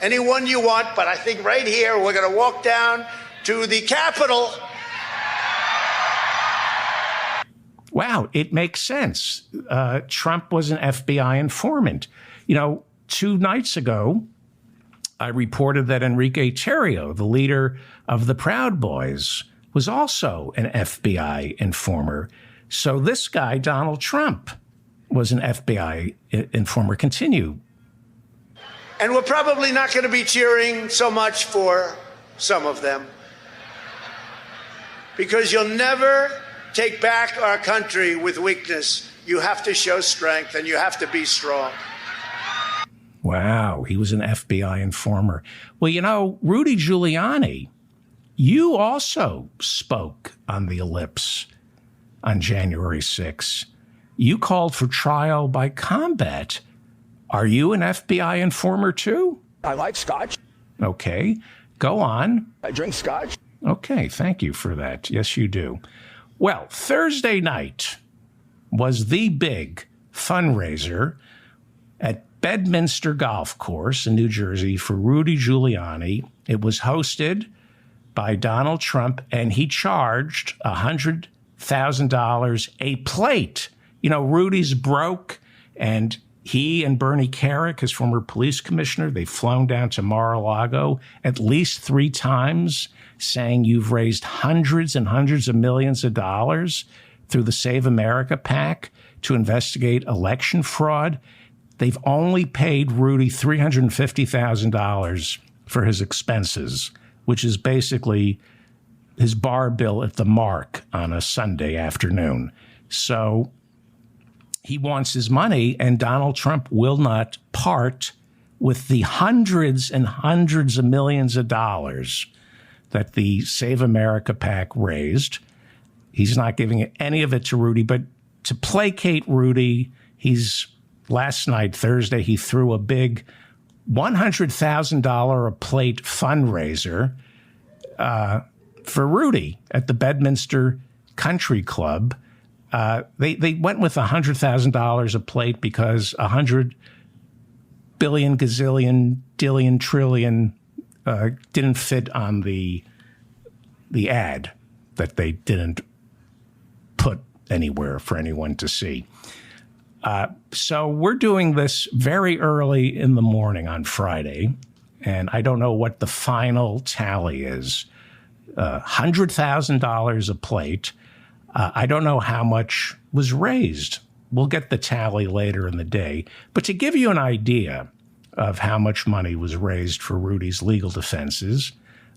anyone you want, but I think right here we're going to walk down to the Capitol. Wow, it makes sense. Trump was an FBI informant. 2 nights ago, I reported that Enrique Tarrio, the leader of the Proud Boys, was also an FBI informer. So this guy, Donald Trump, was an FBI informer. Continue. And we're probably not going to be cheering so much for some of them, because you'll never take back our country with weakness. You have to show strength, and you have to be strong. Wow. he was an FBI informer. Well, you know, Rudy Giuliani, you also spoke on the Ellipse on January 6th. You called for trial by combat. Are you an FBI informer too? I like scotch. Okay, go on. I drink scotch. Okay, thank you for that. Yes, you do. Well, Thursday night was the big fundraiser at Bedminster Golf Course in New Jersey for Rudy Giuliani. It was hosted by Donald Trump, and he charged $100,000 a plate. You know, Rudy's broke, and he and Bernie Kerik, his former police commissioner, they've flown down to Mar-a-Lago at least 3 times, saying you've raised hundreds and hundreds of millions of dollars through the Save America PAC to investigate election fraud. They've only paid Rudy $350,000 for his expenses, which is basically his bar bill at the Mark on a Sunday afternoon. So he wants his money, and Donald Trump will not part with the hundreds and hundreds of millions of dollars that the Save America PAC raised. He's not giving any of it to Rudy, but to placate Rudy, last night, Thursday, he threw a big $100,000 a plate fundraiser for Rudy at the Bedminster Country Club. They went with $100,000 a plate because 100 billion, gazillion, dillion, trillion didn't fit on the ad that they didn't put anywhere for anyone to see. So we're doing this very early in the morning on Friday, and I don't know what the final tally is. $100,000 a plate. I don't know how much was raised. We'll get the tally later in the day. But to give you an idea of how much money was raised for Rudy's legal defenses,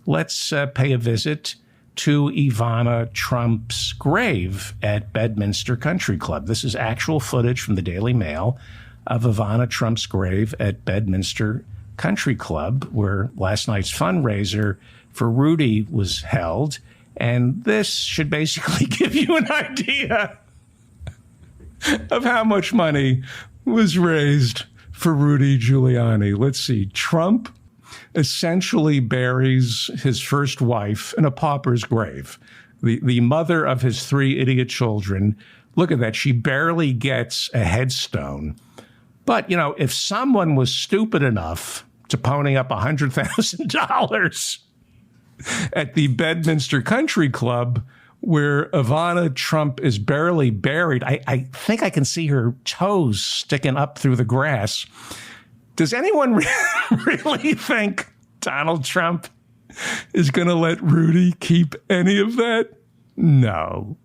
let's pay a visit to Ivana Trump's grave at Bedminster Country Club. This is actual footage from the Daily Mail of Ivana Trump's grave at Bedminster Country Club, where last night's fundraiser for Rudy was held. And this should basically give you an idea of how much money was raised for Rudy Giuliani. Let's see. Trump essentially buries his first wife in a pauper's grave, the mother of his 3 idiot children. Look at that. She barely gets a headstone. But, you know, if someone was stupid enough to pony up $100,000 at the Bedminster Country Club, where Ivana Trump is barely buried, I think I can see her toes sticking up through the grass. Does anyone really think Donald Trump is going to let Rudy keep any of that? No.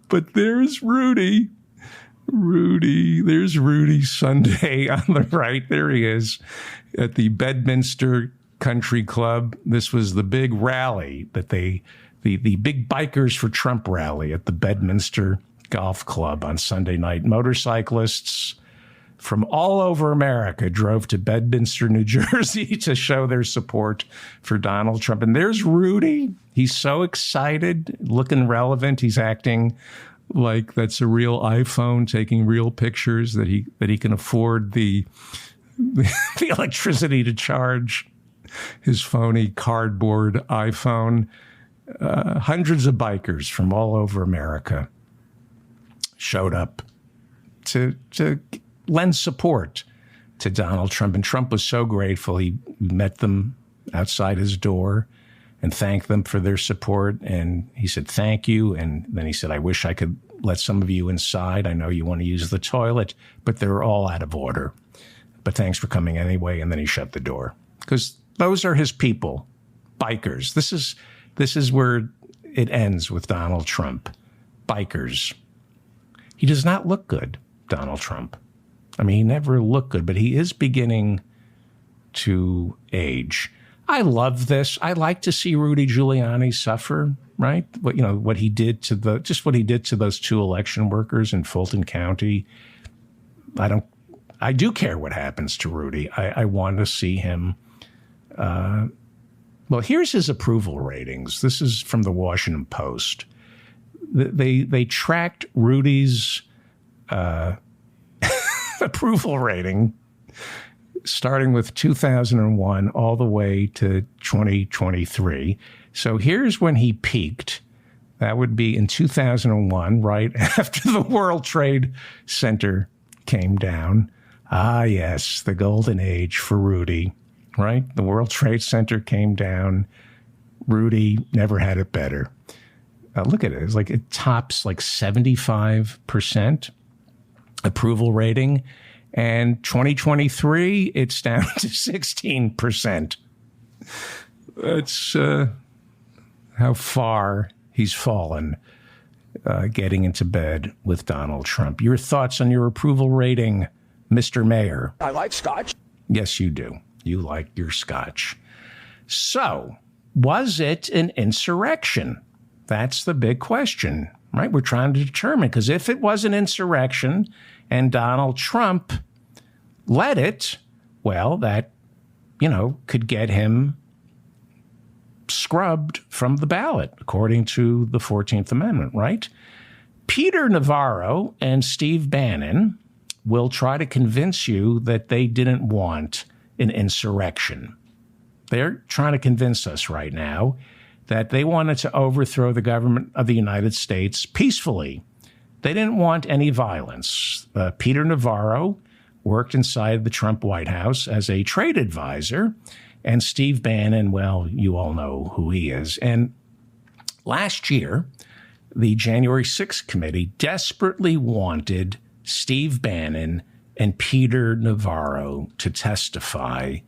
But there's Rudy. There's Rudy Sunday on the right. There he is at the Bedminster Country Club. This was the big rally that the big Bikers for Trump rally at the Bedminster Golf Club on Sunday night. Motorcyclists from all over America drove to Bedminster, New Jersey to show their support for Donald Trump. And there's Rudy. He's so excited, looking relevant. He's acting like that's a real iPhone, taking real pictures, that he can afford the electricity to charge his phony cardboard iPhone. Hundreds of bikers from all over America showed up to lend support to Donald Trump. And Trump was so grateful. He met them outside his door and thanked them for their support. And he said, thank you. And then he said, I wish I could let some of you inside. I know you want to use the toilet, but they're all out of order. But thanks for coming anyway. And then he shut the door, because those are his people, bikers. This is where it ends with Donald Trump. Bikers. He does not look good, Donald Trump. I mean, he never looked good, but he is beginning to age. I love this. I like to see Rudy Giuliani suffer, right? What he did to those 2 election workers in Fulton County. I I do care what happens to Rudy. I want to see him. Well, here's his approval ratings. This is from the Washington Post. They tracked Rudy's approval rating starting with 2001 all the way to 2023. So here's when he peaked. That would be in 2001, right after the World Trade Center came down. Ah, yes, the golden age for Rudy, right? The World Trade Center came down. Rudy never had it better. Look at it. It's like it tops like 75% approval rating. And 2023, it's down to 16%. That's how far he's fallen getting into bed with Donald Trump. Your thoughts on your approval rating, Mr. Mayor? I like scotch. Yes, you do. You like your scotch. So, was it an insurrection? That's the big question, right? We're trying to determine, because if it was an insurrection and Donald Trump led it, well, that, could get him scrubbed from the ballot, according to the 14th Amendment, right? Peter Navarro and Steve Bannon will try to convince you that they didn't want an insurrection. They're trying to convince us right now that they wanted to overthrow the government of the United States peacefully. They didn't want any violence. Peter Navarro worked inside the Trump White House as a trade advisor, and Steve Bannon, well, you all know who he is. And last year, the January 6th committee desperately wanted Steve Bannon and Peter Navarro to testify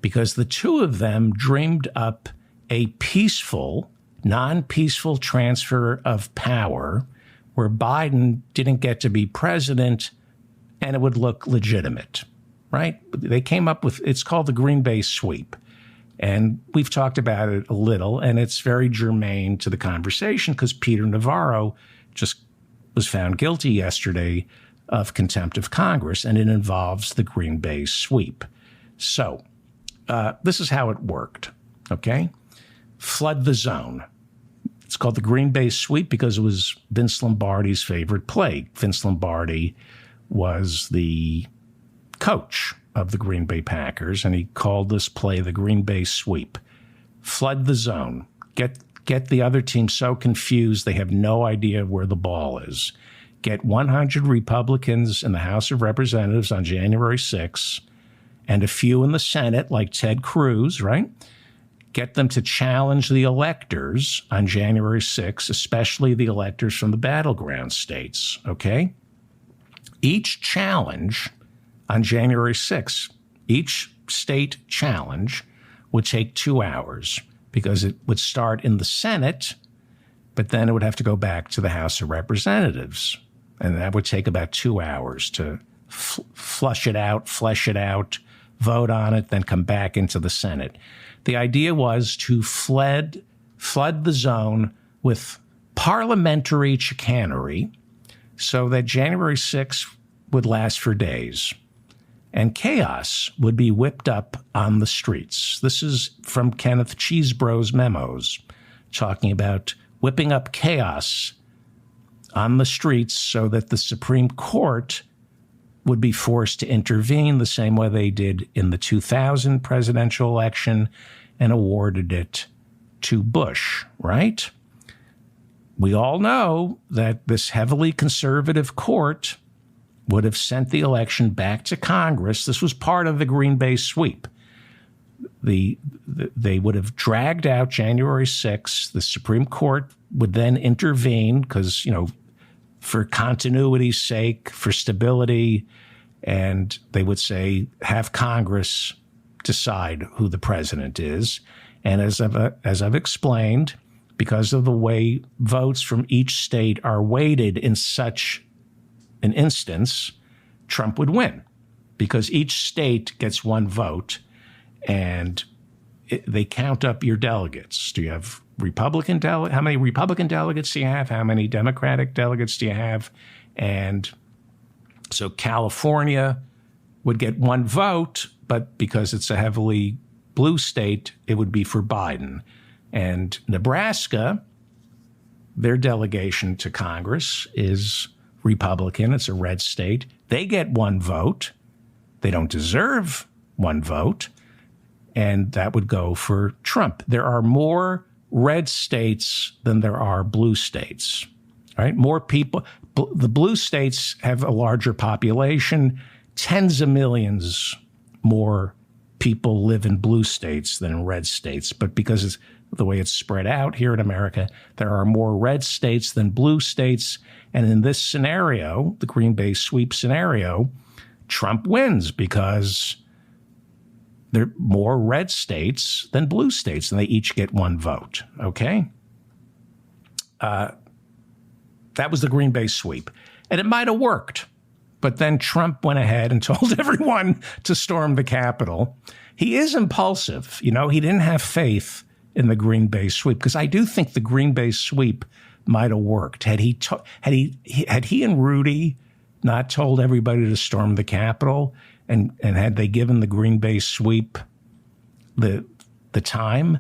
because the two of them dreamed up a peaceful, non-peaceful transfer of power where Biden didn't get to be president and it would look legitimate, right? They came up with, it's called the Green Bay Sweep. And we've talked about it a little, and it's very germane to the conversation because Peter Navarro just was found guilty yesterday of contempt of Congress, and it involves the Green Bay Sweep. So this is how it worked, okay? Flood the zone. It's called the Green Bay Sweep because it was Vince Lombardi's favorite play. Vince Lombardi was the coach of the Green Bay Packers, and he called this play the Green Bay Sweep. Flood the zone. Get the other team so confused they have no idea where the ball is. Get 100 Republicans in the House of Representatives on January 6th and a few in the Senate, like Ted Cruz, right? Get them to challenge the electors on January 6th, especially the electors from the battleground states, okay? Each challenge on January 6th, each state challenge would take 2 hours because it would start in the Senate, but then it would have to go back to the House of Representatives. And that would take about 2 hours to flesh it out, vote on it, then come back into the Senate. The idea was to flood the zone with parliamentary chicanery so that January 6th would last for days. And chaos would be whipped up on the streets. This is from Kenneth Chesebro's memos, talking about whipping up chaos on the streets so that the Supreme Court would be forced to intervene the same way they did in the 2000 presidential election and awarded it to Bush, right? We all know that this heavily conservative court would have sent the election back to Congress. This was part of the Green Bay Sweep. They would have dragged out January 6th. The Supreme Court would then intervene because, for continuity's sake, for stability, and they would say, have Congress decide who the president is. And as I've explained, because of the way votes from each state are weighted in such an instance, Trump would win because each state gets one vote and they count up your delegates. Do you have Republican delegates? How many Republican delegates do you have? How many Democratic delegates do you have? And so California would get one vote, but because it's a heavily blue state, it would be for Biden. And Nebraska, their delegation to Congress is Republican. It's a red state. They get one vote. They don't deserve one vote. And that would go for Trump. There are more red states than there are blue states, right? More people. The blue states have a larger population. Tens of millions more people live in blue states than in red states. But because it's the way it's spread out here in America, there are more red states than blue states. And in this scenario, the Green Bay sweep scenario, Trump wins because there are more red states than blue states, and they each get one vote, okay? That was the Green Bay sweep. And it might have worked, but then Trump went ahead and told everyone to storm the Capitol. He is impulsive. You know, he didn't have faith in the Green Bay sweep, because I do think the Green Bay sweep might have worked. Had he and Rudy not told everybody to storm the Capitol, and had they given the Green Bay sweep the time,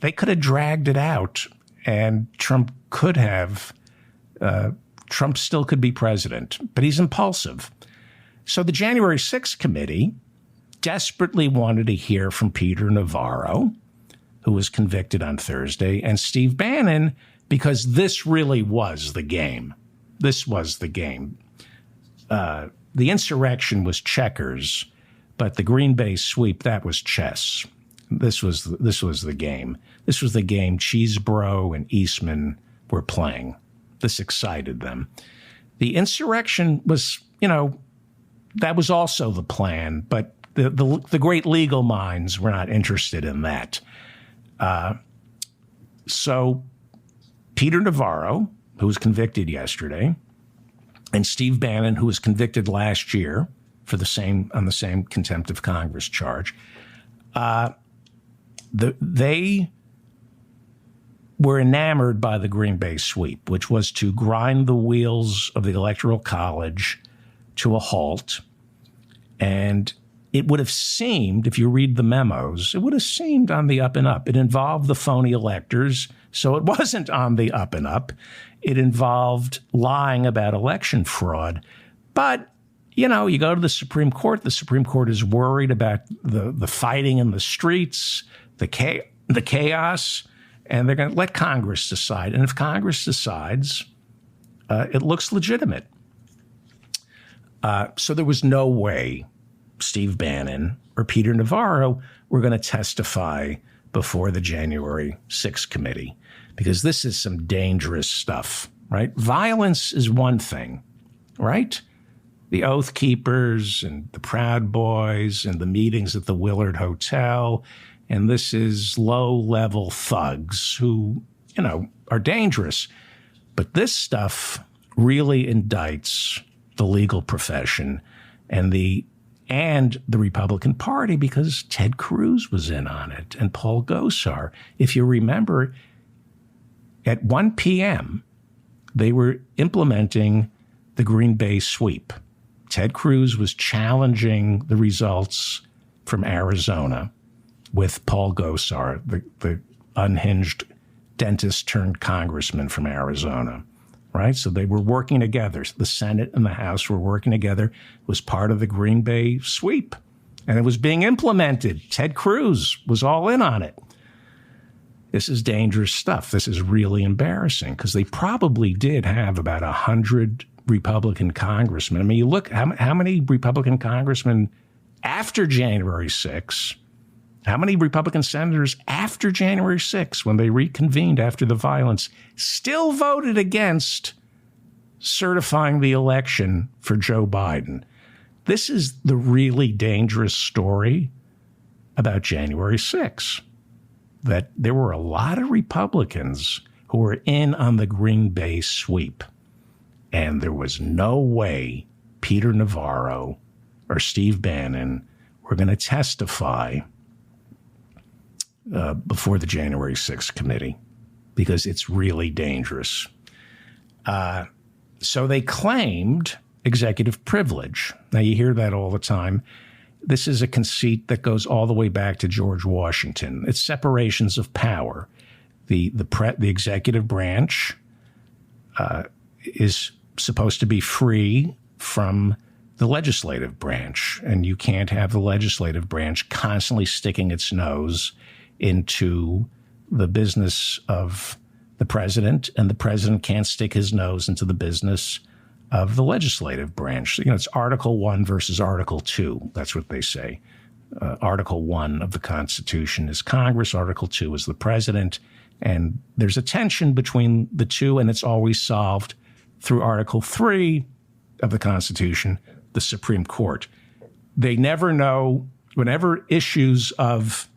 they could have dragged it out, and Trump still could be president, but he's impulsive. So the January 6th committee desperately wanted to hear from Peter Navarro, who was convicted on Thursday, and Steve Bannon, because this really was the game. This was the game. The insurrection was checkers, but the Green Bay sweep, that was chess. This was the game. This was the game Cheesebro and Eastman were playing. This excited them. The insurrection was, that was also the plan, but the great legal minds were not interested in that. So Peter Navarro, who was convicted yesterday, and Steve Bannon, who was convicted last year on the same contempt of Congress charge, they were enamored by the Green Bay sweep, which was to grind the wheels of the Electoral College to a halt. And it would have seemed, if you read the memos, it would have seemed on the up and up. It involved the phony electors, so it wasn't on the up and up. It involved lying about election fraud. But, you go to the Supreme Court. The Supreme Court is worried about the fighting in the streets, the chaos, and they're going to let Congress decide. And if Congress decides, it looks legitimate. So there was no way Steve Bannon or Peter Navarro were going to testify before the January 6th committee, because this is some dangerous stuff, right? Violence is one thing, right? The Oath Keepers and the Proud Boys and the meetings at the Willard Hotel. And this is low-level thugs who, are dangerous. But this stuff really indicts the legal profession and the Republican Party, because Ted Cruz was in on it and Paul Gosar. If you remember, at 1 p.m., they were implementing the Green Bay sweep. Ted Cruz was challenging the results from Arizona with Paul Gosar, the unhinged dentist turned congressman from Arizona, right? So they were working together. The Senate and the House were working together. It was part of the Green Bay sweep, and it was being implemented. Ted Cruz was all in on it. This is dangerous stuff. This is really embarrassing, because they probably did have about 100 Republican congressmen. I mean, you look, how many Republican congressmen after January 6th, how many Republican senators after January 6th, when they reconvened after the violence, still voted against certifying the election for Joe Biden? This is the really dangerous story about January 6th, that there were a lot of Republicans who were in on the Green Bay sweep. And there was no way Peter Navarro or Steve Bannon were going to testify before the January 6th committee, because it's really dangerous. So they claimed executive privilege. Now, you hear that all the time. This is a conceit that goes all the way back to George Washington. It's separations of power. The executive branch is supposed to be free from the legislative branch, and you can't have the legislative branch constantly sticking its nose into the business of the president, and the president can't stick his nose into the business of the legislative branch. You know, it's Article 1 versus Article 2. That's what they say. Article 1 of the Constitution is Congress. Article 2 is the president. And there's a tension between the two, and it's always solved through Article 3 of the Constitution, the Supreme Court. They never know, whenever issues of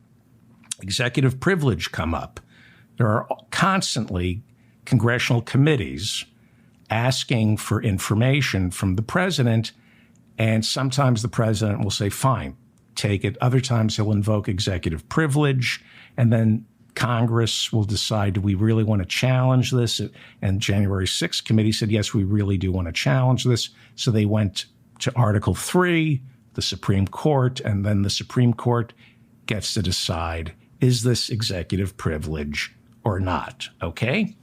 executive privilege come up, there are constantly congressional committees asking for information from the president, and sometimes the president will say, fine, take it. Other times he'll invoke executive privilege, and then Congress will decide, do we really want to challenge this? And January 6th committee said, yes, we really do want to challenge this. So they went to Article 3, the Supreme Court, and then the Supreme Court gets to decide, is this executive privilege or not? Okay?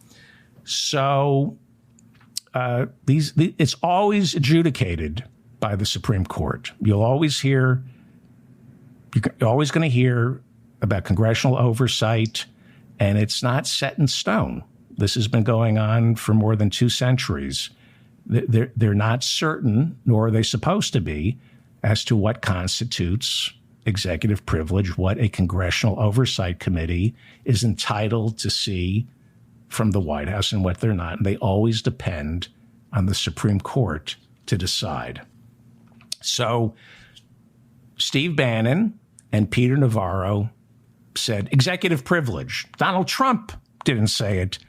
So it's always adjudicated by the Supreme Court. You're always going to hear about congressional oversight, and it's not set in stone. This has been going on for more than 2 centuries. They're not certain, nor are they supposed to be, as to what constitutes executive privilege, what a congressional oversight committee is entitled to see from the White House and what they're not. And they always depend on the Supreme Court to decide. So Steve Bannon and Peter Navarro said executive privilege. Donald Trump didn't say it.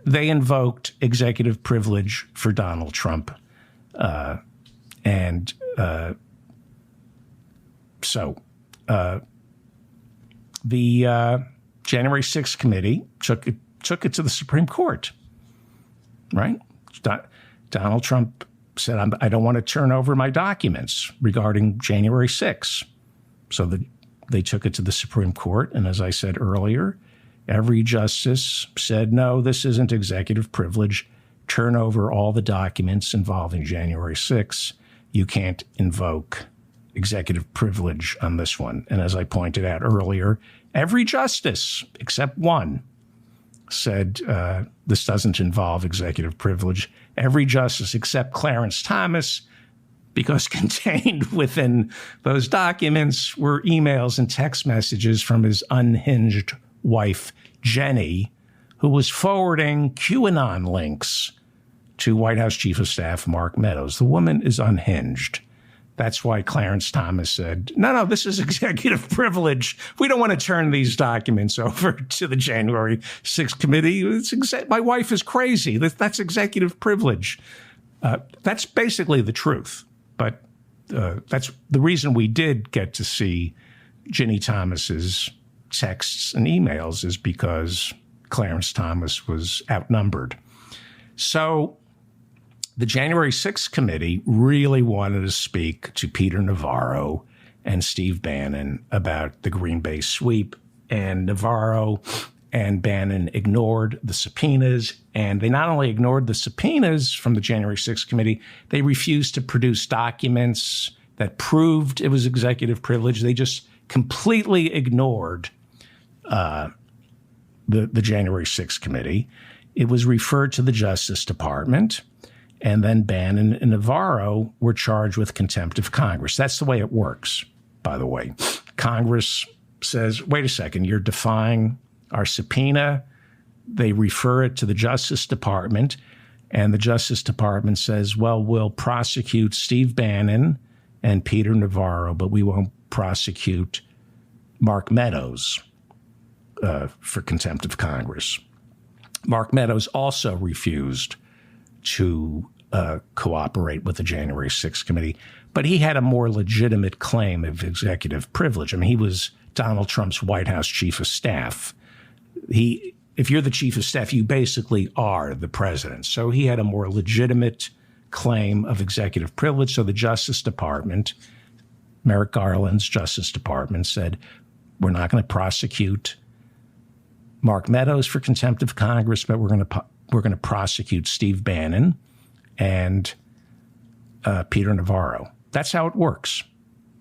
They invoked executive privilege for Donald Trump. So the January 6th committee took it to the Supreme Court, right? Donald Trump said, I don't want to turn over my documents regarding January 6th. So they took it to the Supreme Court. And as I said earlier, every justice said, no, this isn't executive privilege. Turn over all the documents involving January 6th. You can't invoke executive privilege on this one. And as I pointed out earlier, every justice except one said this doesn't involve executive privilege. Every justice except Clarence Thomas, because contained within those documents were emails and text messages from his unhinged wife, Jenny, who was forwarding QAnon links to White House Chief of Staff Mark Meadows. The woman is unhinged. That's why Clarence Thomas said, no, this is executive privilege. We don't want to turn these documents over to the January 6th committee. My wife is crazy. That's executive privilege. That's basically the truth. But that's the reason we did get to see Ginny Thomas's texts and emails is because Clarence Thomas was outnumbered. So the January 6th committee really wanted to speak to Peter Navarro and Steve Bannon about the Green Bay sweep, and Navarro and Bannon ignored the subpoenas, and they not only ignored the subpoenas from the January 6th committee, they refused to produce documents that proved it was executive privilege. They just completely ignored the January 6th committee. It was referred to the Justice Department, and then Bannon and Navarro were charged with contempt of Congress. That's the way it works, by the way. Congress says, wait a second, you're defying our subpoena. They refer it to the Justice Department, and the Justice Department says, well, we'll prosecute Steve Bannon and Peter Navarro, but we won't prosecute Mark Meadows for contempt of Congress. Mark Meadows also refused to cooperate with the January 6th committee, but he had a more legitimate claim of executive privilege. I mean, he was Donald Trump's White House chief of staff. If you're the chief of staff, you basically are the president. So he had a more legitimate claim of executive privilege. So the Justice Department, Merrick Garland's Justice Department, said, we're not going to prosecute Mark Meadows for contempt of Congress, but we're going to prosecute Steve Bannon and Peter Navarro. That's how it works.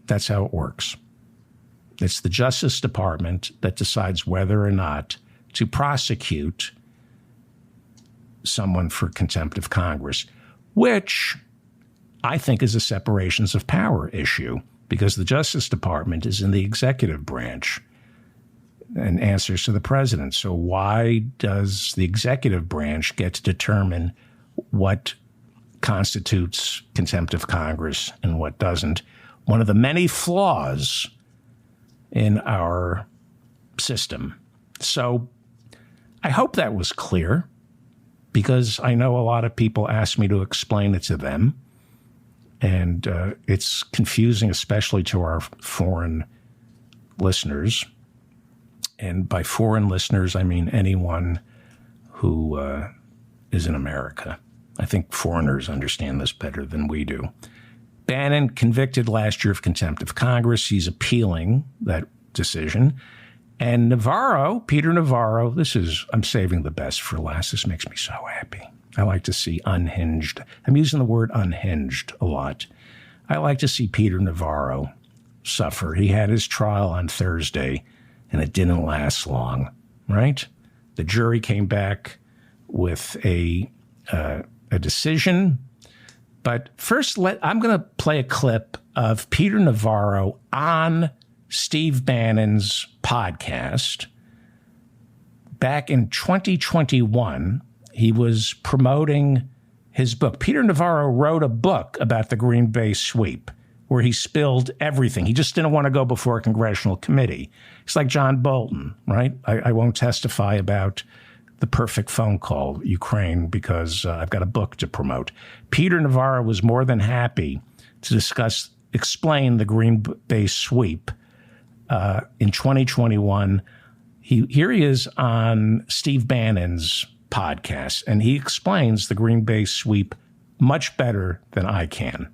That's how it works. It's the Justice Department that decides whether or not to prosecute someone for contempt of Congress, which I think is a separations of power issue, because the Justice Department is in the executive branch and answers to the president. So why does the executive branch get to determine what constitutes contempt of Congress and what doesn't? One of the many flaws in our system. So I hope that was clear, because I know a lot of people ask me to explain it to them. And it's confusing, especially to our foreign listeners. And by foreign listeners, I mean anyone who is in America. I think foreigners understand this better than we do. Bannon convicted last year of contempt of Congress. He's appealing that decision. And Navarro, Peter Navarro, I'm saving the best for last. This makes me so happy. I like to see unhinged. I'm using the word unhinged a lot. I like to see Peter Navarro suffer. He had his trial on Thursday, and it didn't last long, right? The jury came back with a decision. But first, I'm going to play a clip of Peter Navarro on Steve Bannon's podcast. Back in 2021, he was promoting his book. Peter Navarro wrote a book about the Green Bay sweep, where he spilled everything. He just didn't want to go before a congressional committee. It's like John Bolton, right? I won't testify about the perfect phone call, Ukraine, because I've got a book to promote. Peter Navarro was more than happy to explain the Green Bay sweep in 2021. Here he is on Steve Bannon's podcast, and he explains the Green Bay sweep much better than I can.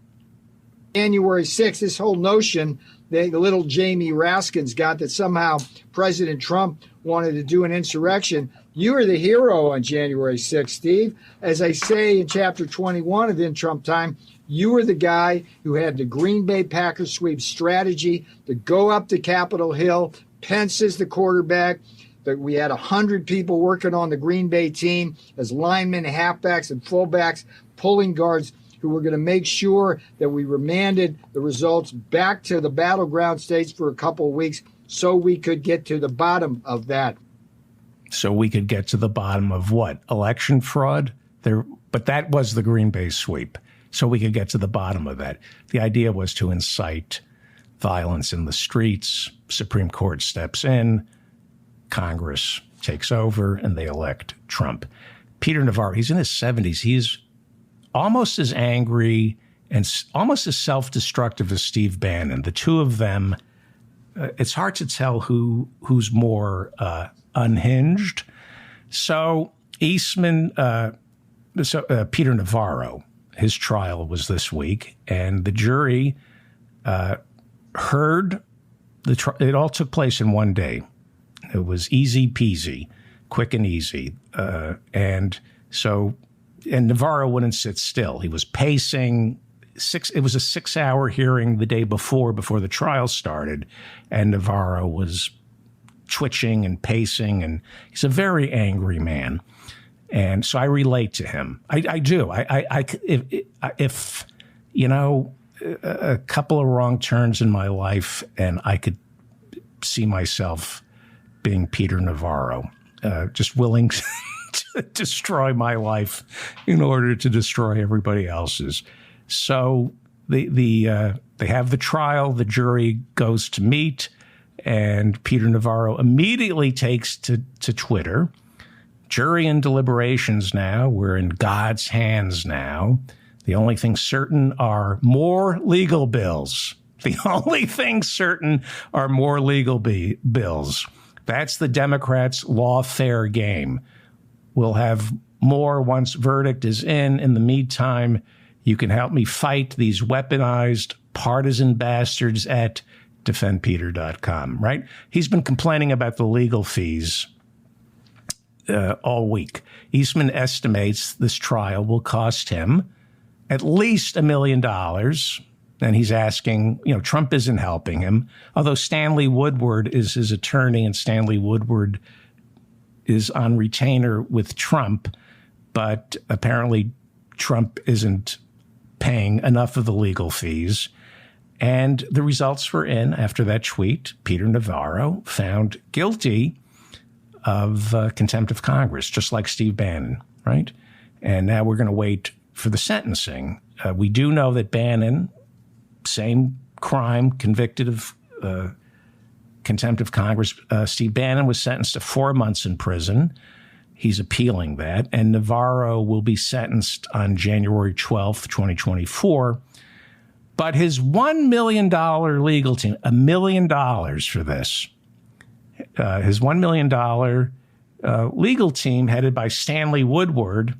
January 6th, this whole notion that the little Jamie Raskins got that somehow President Trump wanted to do an insurrection. You were the hero on January 6th, Steve. As I say in chapter 21 of In Trump Time, you were the guy who had the Green Bay Packers sweep strategy to go up to Capitol Hill. Pence is the quarterback. We had 100 people working on the Green Bay team as linemen, halfbacks, and fullbacks, pulling guards, who were going to make sure that we remanded the results back to the battleground states for a couple of weeks so we could get to the bottom of that. So we could get to the bottom of what? Election fraud? But that was the Green Bay sweep. So we could get to the bottom of that. The idea was to incite violence in the streets. Supreme Court steps in. Congress takes over, and they elect Trump. Peter Navarro, he's in his 70s. He's almost as angry and almost as self-destructive as Steve Bannon. The two of them, it's hard to tell who's more unhinged. So Peter Navarro, his trial was this week, and the jury heard it all took place in one day. It was easy peasy, quick and easy. And Navarro wouldn't sit still. He was pacing. It was a 6-hour hearing the day before the trial started, and Navarro was twitching and pacing, and he's a very angry man. And so I relate to him. I do. If a couple of wrong turns in my life, and I could see myself being Peter Navarro, just willing to destroy my life in order to destroy everybody else's. So they have the trial. The jury goes to meet, and Peter Navarro immediately takes to Twitter. Jury and deliberations now. We're in God's hands now. The only thing certain are more legal bills. The only thing certain are more legal bills. That's the Democrats' lawfare game. We'll have more once verdict is in. In the meantime, You can help me fight these weaponized partisan bastards at defendpeter.com, right? He's been complaining about the legal fees all week. Eastman estimates this trial will cost him at least $1 million. And he's asking, Trump isn't helping him, although Stanley Woodward is his attorney, and Stanley Woodward is on retainer with Trump, but apparently Trump isn't paying enough of the legal fees. And the results were in after that tweet. Peter Navarro found guilty of contempt of Congress, just like Steve Bannon, right? And now we're going to wait for the sentencing. We do know that Bannon, same crime, convicted of contempt of Congress. Steve Bannon was sentenced to 4 months in prison. He's appealing that. And Navarro will be sentenced on January 12th, 2024. But his $1 million legal team, $1 million for this, his $1 million legal team headed by Stanley Woodward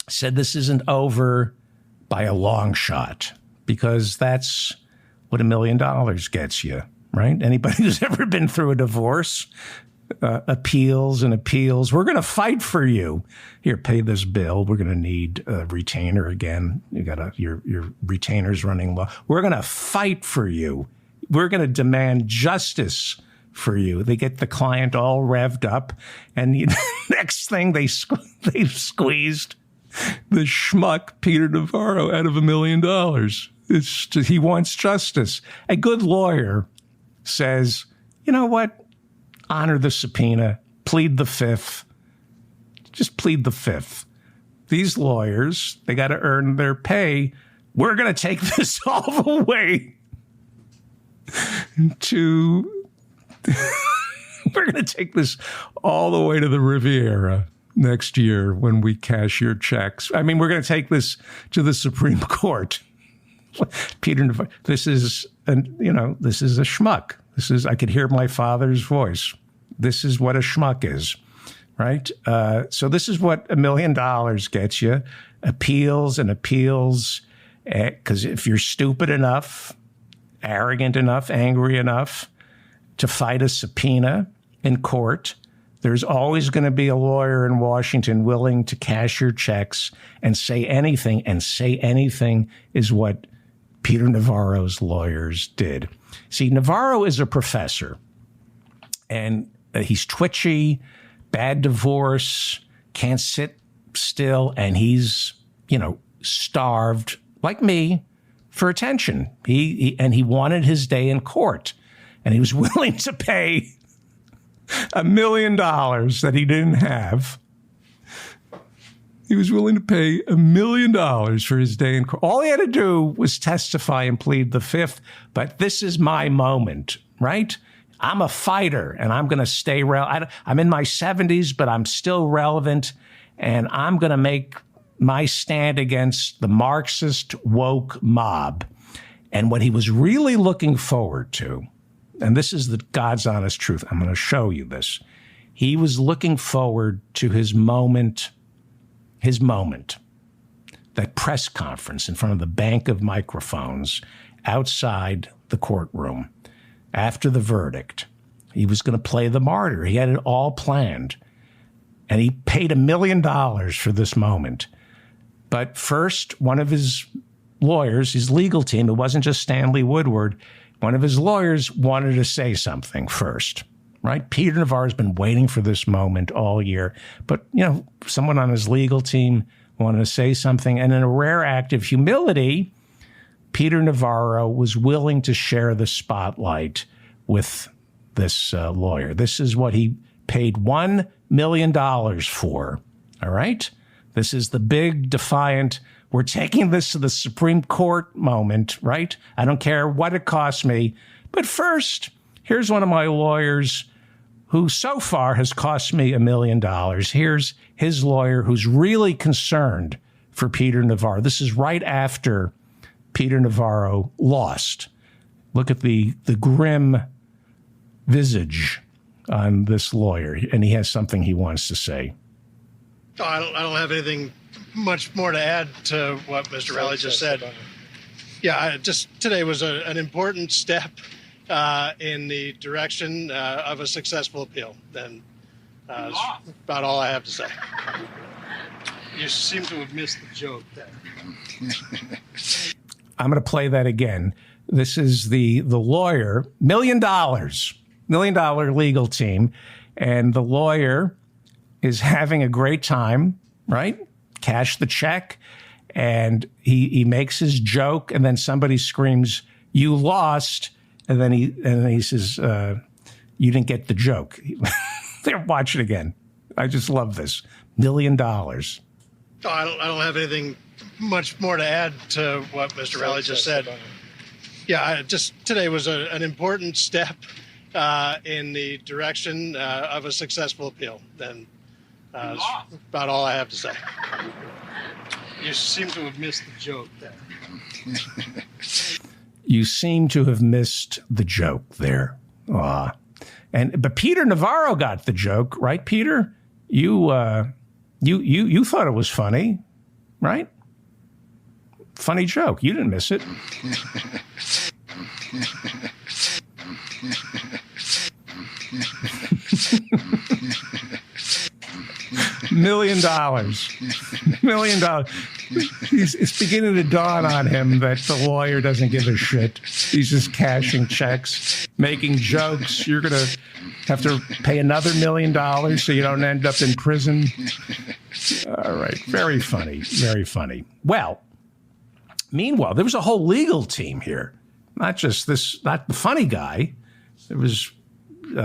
said this isn't over by a long shot, because that's what $1 million gets you, right? Anybody who's ever been through a divorce, appeals and appeals. We're going to fight for you. Here, pay this bill. We're going to need a retainer again. You got your retainer's running low. We're going to fight for you. We're going to demand justice for you. They get the client all revved up, and the next thing they've squeezed the schmuck Peter Navarro out of $1 million. He wants justice. A good lawyer says, you know what? Honor the subpoena. Plead the fifth. Just plead the fifth. These lawyers, they got to earn their pay. We're going to take this all the way to... We're going to take this all the way to the Riviera next year when we cash your checks. I mean, we're going to take this to the Supreme Court. Peter, this is a schmuck. I could hear my father's voice. This is what a schmuck is, right? So this is what $1 million gets you. Appeals and appeals. Because if you're stupid enough, arrogant enough, angry enough to fight a subpoena in court, there's always going to be a lawyer in Washington willing to cash your checks and say anything. And say anything is what Peter Navarro's lawyers did. See, Navarro is a professor, and he's twitchy, bad divorce, can't sit still, and he's, starved, like me, for attention. He wanted his day in court, and he was willing to pay $1 million that he didn't have. He was willing to pay $1 million for his day in court. All he had to do was testify and plead the fifth. But this is my moment, right? I'm a fighter, and I'm going to stay relevant. I'm in my 70s, but I'm still relevant, and I'm going to make my stand against the Marxist woke mob. And what he was really looking forward to, and this is the God's honest truth, I'm going to show you this. He was looking forward to his moment, that press conference in front of the bank of microphones outside the courtroom after the verdict. He was going to play the martyr. He had it all planned. And he paid $1 million for this moment. But first, one of his lawyers, his legal team, it wasn't just Stanley Woodward, one of his lawyers wanted to say something first, right? Peter Navarro's been waiting for this moment all year. But, someone on his legal team wanted to say something. And in a rare act of humility, Peter Navarro was willing to share the spotlight with this lawyer. This is what he paid $1 million for, all right? This is the big, defiant, we're taking this to the Supreme Court moment, right? I don't care what it costs me. But first, here's one of my lawyers who so far has cost me $1 million. Here's his lawyer who's really concerned for Peter Navarro. This is right after Peter Navarro lost. Look at the grim visage on this lawyer, and he has something he wants to say. I don't have anything much more to add to what Mr. Rowley just said. Yeah, today was an important step in the direction of a successful appeal. And that's about all I have to say. You seem to have missed the joke there. I'm going to play that again. This is the lawyer, $1 million legal team, and the lawyer is having a great time, right? Cash the check, and he makes his joke, and then somebody screams, "You lost," and then he says, "You didn't get the joke." They're watching again. I just love this. $1 million. I don't have anything much more to add to what Mr. Rowley just said. Yeah, today was an important step in the direction of a successful appeal. And that's about all I have to say. You seem to have missed the joke there. You seem to have missed the joke there. But Peter Navarro got the joke, right, Peter? You thought it was funny, right? Funny joke. You didn't miss it. $1 million. $1 million. It's beginning to dawn on him that the lawyer doesn't give a shit. He's just cashing checks, making jokes. You're going to have to pay another $1 million so you don't end up in prison. All right. Very funny. Very funny. Well, meanwhile, there was a whole legal team here. Not the funny guy. There was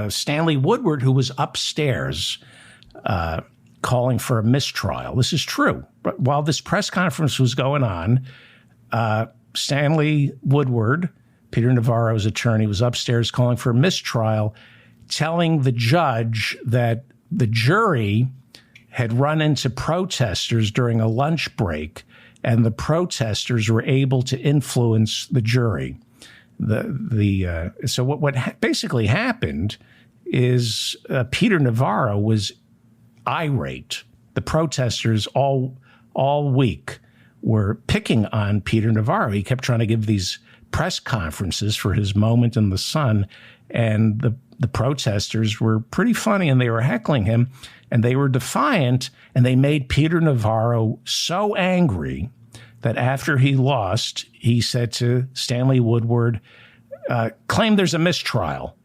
Stanley Woodward, who was upstairs calling for a mistrial. This is true. But while this press conference was going on, Stanley Woodward, Peter Navarro's attorney, was upstairs calling for a mistrial, telling the judge that the jury had run into protesters during a lunch break, and the protesters were able to influence the jury. So what basically happened is Peter Navarro was irate. The protesters all week were picking on Peter Navarro. He kept trying to give these press conferences for his moment in the sun, and the protesters were pretty funny, and they were heckling him, and they were defiant, and they made Peter Navarro so angry that after he lost, he said to Stanley Woodward, claim there's a mistrial.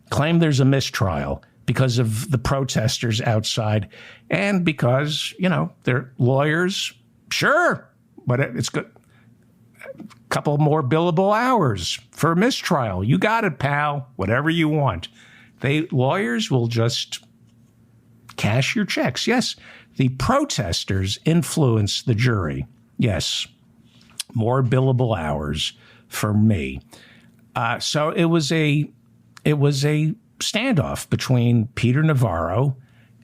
Claim there's a mistrial because of the protesters outside and because, they're lawyers. Sure, but it's good. A couple more billable hours for a mistrial. You got it, pal. Whatever you want. Lawyers will just cash your checks. Yes, the protesters influence the jury. Yes, more billable hours for me. So it was a standoff between Peter Navarro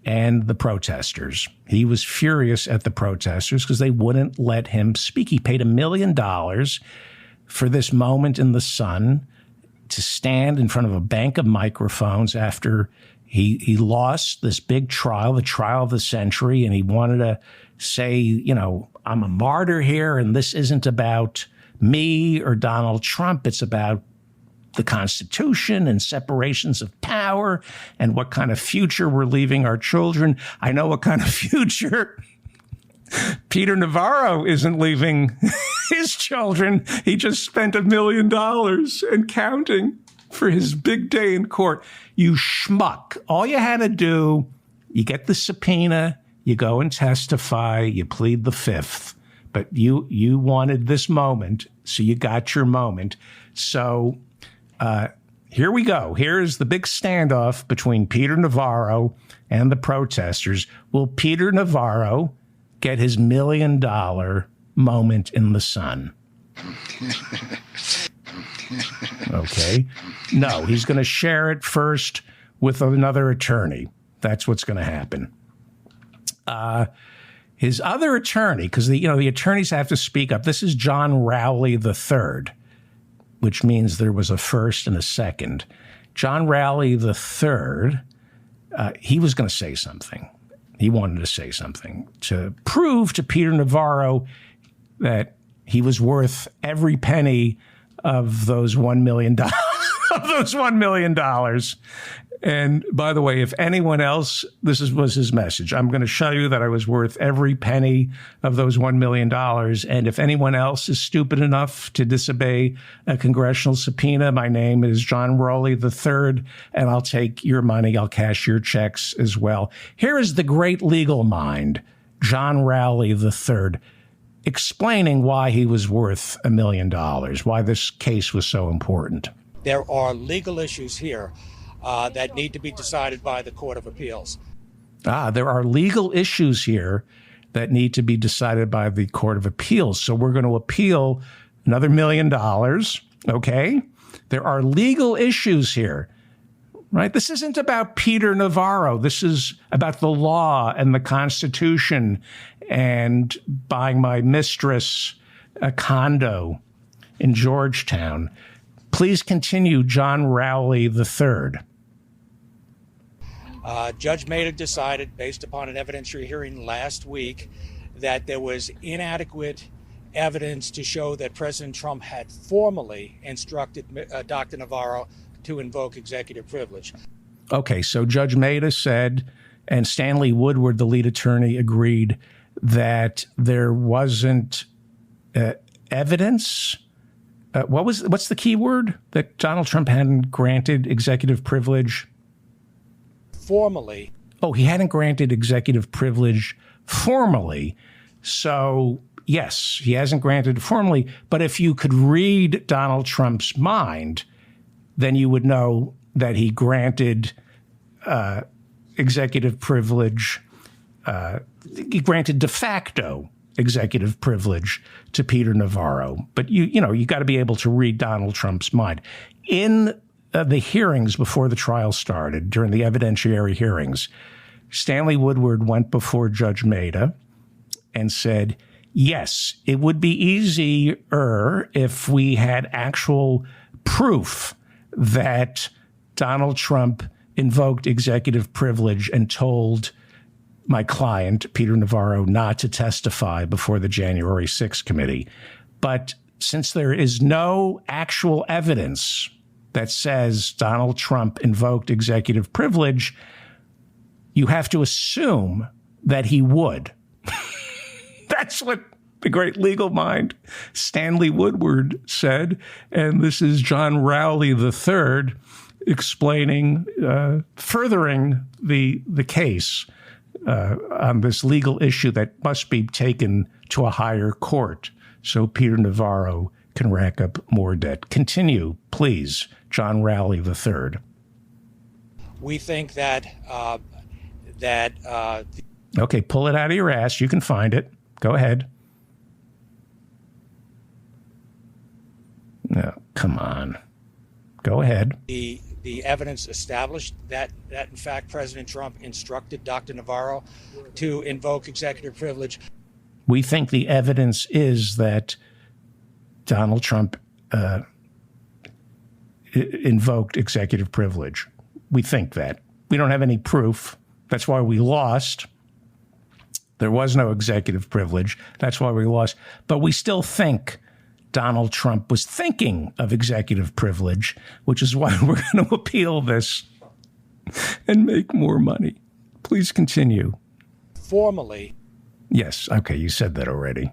and the protesters. He was furious at the protesters because they wouldn't let him speak. He paid $1 million for this moment in the sun to stand in front of a bank of microphones after he lost this big trial, the trial of the century, and he wanted to say, I'm a martyr here, and this isn't about me or Donald Trump. It's about the Constitution and separations of power and what kind of future we're leaving our children. I know what kind of future Peter Navarro isn't leaving his children. He just spent $1 million and counting for his big day in court. You schmuck. All you had to do, you get the subpoena, you go and testify, you plead the fifth. But you wanted this moment, so you got your moment. So here we go. Here's the big standoff between Peter Navarro and the protesters. Will Peter Navarro get his $1 million moment in the sun? Okay. No, he's going to share it first with another attorney. That's what's going to happen. His other attorney, because the attorneys have to speak up. This is John Rowley III, which means there was a first and a second. John Rowley III, he was going to say something. He wanted to say something to prove to Peter Navarro that he was worth every penny of those $1 million. Of those $1 million. And by the way, if anyone else, was his message. I'm going to show you that I was worth every penny of those $1 million. And if anyone else is stupid enough to disobey a congressional subpoena, my name is John Rowley III, and I'll take your money. I'll cash your checks as well. Here is the great legal mind, John Rowley III, explaining why he was worth $1 million, why this case was so important. There are legal issues here that need to be decided by the Court of Appeals. There are legal issues here that need to be decided by the Court of Appeals. So we're going to appeal another $1 million, okay? There are legal issues here, right? This isn't about Peter Navarro. This is about the law and the Constitution and buying my mistress a condo in Georgetown. Please continue, John Rowley III. Judge Maida decided, based upon an evidentiary hearing last week, that there was inadequate evidence to show that President Trump had formally instructed Dr. Navarro to invoke executive privilege. Okay, so Judge Maida said, and Stanley Woodward, the lead attorney, agreed that there wasn't evidence. What's the key word? That Donald Trump hadn't granted executive privilege? Formally. Oh, he hadn't granted executive privilege formally. So, yes, he hasn't granted formally. But if you could read Donald Trump's mind, then you would know that he granted executive privilege. He granted de facto executive privilege to Peter Navarro. But you got to be able to read Donald Trump's mind. In the hearings before the trial started, during the evidentiary hearings, Stanley Woodward went before Judge Maida and said, yes, it would be easier if we had actual proof that Donald Trump invoked executive privilege and told my client, Peter Navarro, not to testify before the January 6th committee. But since there is no actual evidence that says Donald Trump invoked executive privilege, you have to assume that he would. That's what the great legal mind Stanley Woodward said. And this is John Rowley III explaining, furthering the case on this legal issue that must be taken to a higher court so Peter Navarro can rack up more debt. Continue, please, John Rowley III. We think that Okay, pull it out of your ass. You can find it. Go ahead. No, come on. Go ahead. The evidence established that in fact President Trump instructed Dr. Navarro to invoke executive privilege. We think the evidence is that Donald Trump invoked executive privilege. We think that. We don't have any proof. That's why we lost. There was no executive privilege. That's why we lost. But we still think Donald Trump was thinking of executive privilege, which is why we're going to appeal this and make more money. Please continue. Formally. Yes. Okay. You said that already.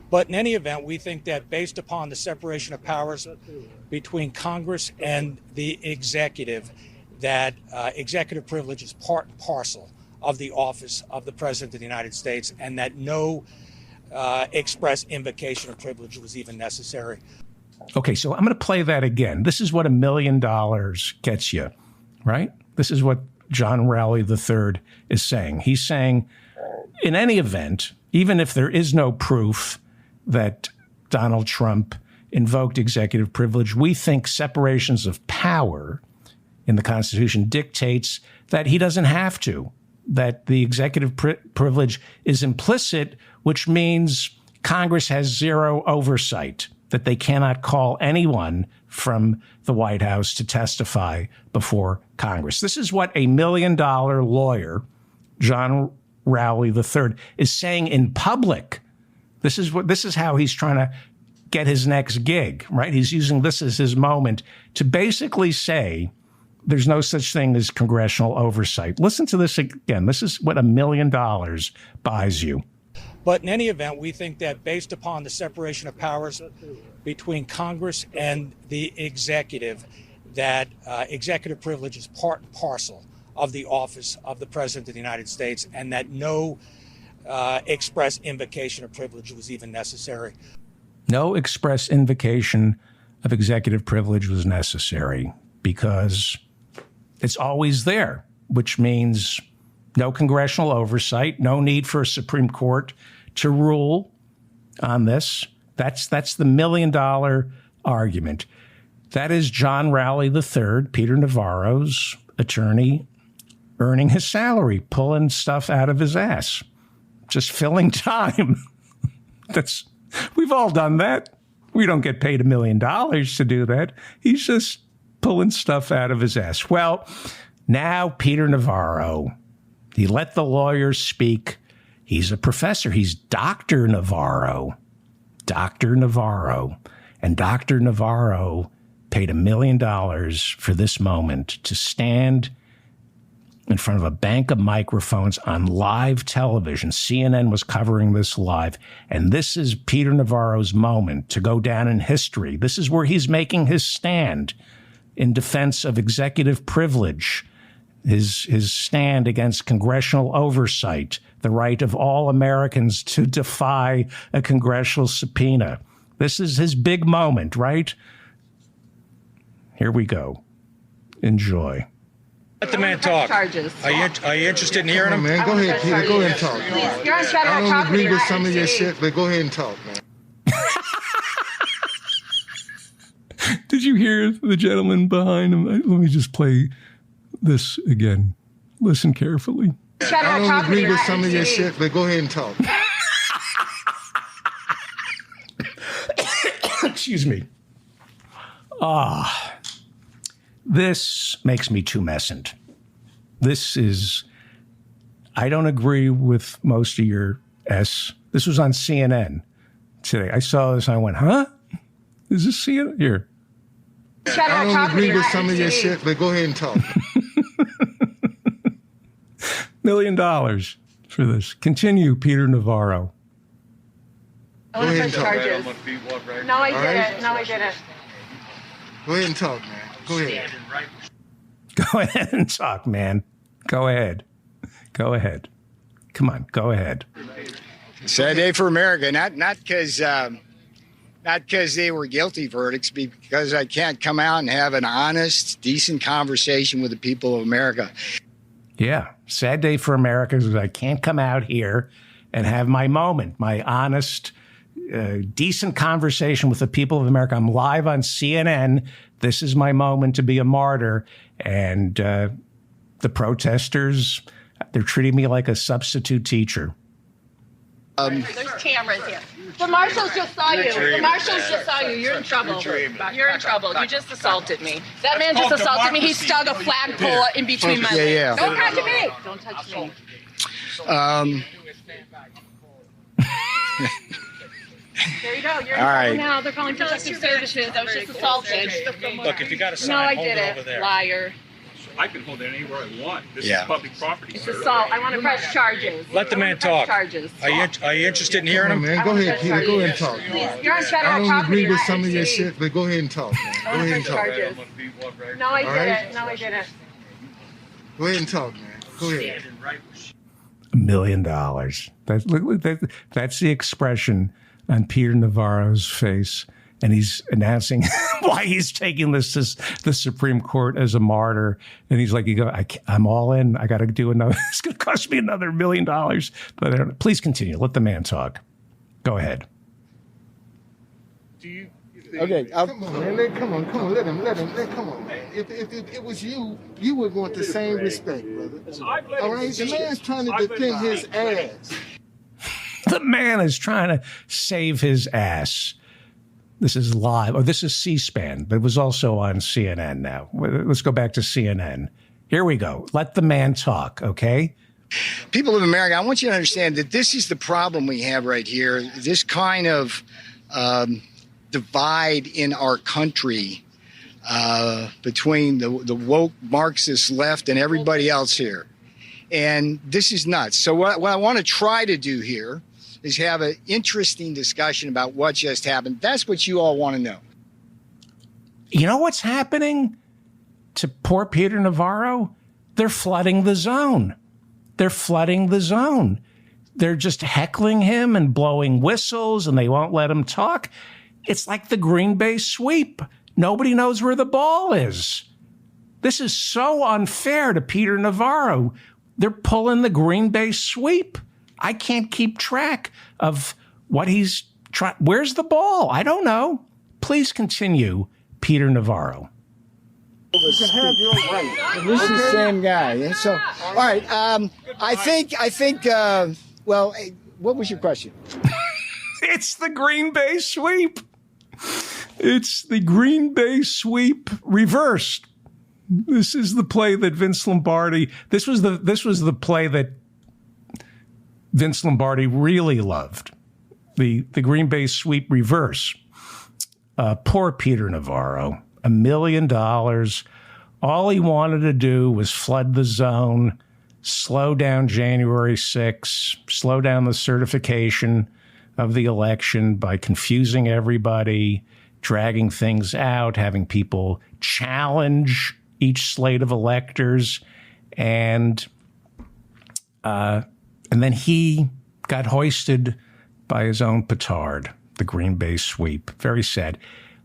But in any event, we think that based upon the separation of powers between Congress and the executive, that executive privilege is part and parcel of the office of the President of the United States, and that no express invocation of privilege was even necessary. Okay, so I'm going to play that again. This is what $1 million gets you, right? This is what John Rowley III is saying. He's saying, in any event, even if there is no proof that Donald Trump invoked executive privilege, we think separations of power in the Constitution dictates that he doesn't have to, that the executive privilege is implicit, which means Congress has zero oversight, that they cannot call anyone from the White House to testify before Congress. This is what $1 million lawyer, John Rowley III, is saying in public, this is how he's trying to get his next gig, right? He's using this as his moment to basically say there's no such thing as congressional oversight. Listen to this again. This is what $1 million buys you. But in any event, we think that based upon the separation of powers between Congress and the executive, that executive privilege is part and parcel of the office of the President of the United States, and that no express invocation of privilege was even necessary. No express invocation of executive privilege was necessary because it's always there, which means no congressional oversight, no need for a Supreme Court to rule on this. That's the $1 million argument. That is John Rowley III, Peter Navarro's attorney, earning his salary, pulling stuff out of his ass, just filling time. We've all done that. We don't get paid $1 million to do that. He's just pulling stuff out of his ass. Well, now Peter Navarro, he let the lawyers speak. He's a professor. He's Dr. Navarro. Dr. Navarro. And Dr. Navarro paid $1 million for this moment to stand in front of a bank of microphones on live television. CNN was covering this live. And this is Peter Navarro's moment to go down in history. This is where he's making his stand in defense of executive privilege, his stand against congressional oversight, the right of all Americans to defy a congressional subpoena. This is his big moment, right? Here we go. Enjoy. Let the man talk. Charges. Are you interested in hearing him? Man, go ahead, Peter. Go ahead and talk. Please, you're on federal property. I don't agree with some of your shit, but go ahead and talk, man. Did you hear the gentleman behind him? Let me just play this again. Listen carefully. I don't agree with some of your shit, but go ahead and talk. Excuse me. This makes me tumescent. I don't agree with most of your S. This was on CNN today. I saw this and I went, huh? Is this CNN? Here. I don't agree with some of your shit, but go ahead and talk. $1 million for this. Continue, Peter Navarro. Go ahead and talk. Charges. No, I didn't. No, I didn't. Go ahead and talk, man. Go ahead. Go ahead and talk, man. Go ahead. Go ahead. Come on, go ahead. Sad day for America. Not because they were guilty verdicts, because I can't come out and have an honest, decent conversation with the people of America. Yeah, sad day for America because I can't come out here and have my moment, my honest, decent conversation with the people of America. I'm live on CNN. This is my moment to be a martyr. And the protesters, they're treating me like a substitute teacher. There's cameras here. The marshals just saw you. The marshals just saw you. You're in trouble. You're in trouble. You just assaulted me. That man just assaulted me. He stuck a flagpole in between my legs. Yeah. Don't touch me. Don't touch me. There you go. You're in trouble now. They're calling protective services. I was just assaulted. Look, if you got a sign, No, I hold it over didn't. there. Liar. I can hold it anywhere I want. This Yeah. is public property. It's assault. I want to press charges. Let the man talk. Charges. Are you interested in hearing him? Man, go ahead, Peter. Go ahead and talk. Please, you're on federal I don't property. agree with not some of your NC. shit, but go ahead and talk, man. Go I want ahead to and press talk. charges. No, I didn't. No, I didn't. Go ahead and talk, man. Go ahead. $1 million. That's the expression on Peter Navarro's face. And he's announcing why he's taking this to the Supreme Court as a martyr. And he's like, I'm all in. I got to do another. It's going to cost me another $1 million. But I don't, please continue. Let the man talk. Go ahead. Okay. Come on, man. Come on. Let him. Come on, man. If it was you, you would want the same respect, brother. All right? The man's trying to defend his ass. The man is trying to save his ass. This is live, or this is C-SPAN, but it was also on CNN now. Let's go back to CNN. Here we go. Let the man talk, okay? People of America, I want you to understand that this is the problem we have right here. This kind of divide in our country between the woke Marxist left and everybody else here. And this is nuts. So what I want to try to do here is have an interesting discussion about what just happened. That's what you all want to know. You know what's happening to poor Peter Navarro? They're flooding the zone. They're flooding the zone. They're just heckling him and blowing whistles, and they won't let him talk. It's like the Green Bay sweep. Nobody knows where the ball is. This is so unfair to Peter Navarro. They're pulling the Green Bay sweep. I can't keep track of what he's trying. Where's the ball? I don't know. Please continue, Peter Navarro. You can have your right. This is the same guy. So, all right. I think. Well, what was your question? It's the Green Bay sweep. It's the Green Bay sweep reversed. This is the play that Vince Lombardi. This was the play that Vince Lombardi really loved. The Green Bay sweep reverse. Poor Peter Navarro. $1 million. All he wanted to do was flood the zone, slow down January 6th, slow down the certification of the election by confusing everybody, dragging things out, having people challenge each slate of electors, and then he got hoisted by his own petard, the Green Bay sweep. Very sad.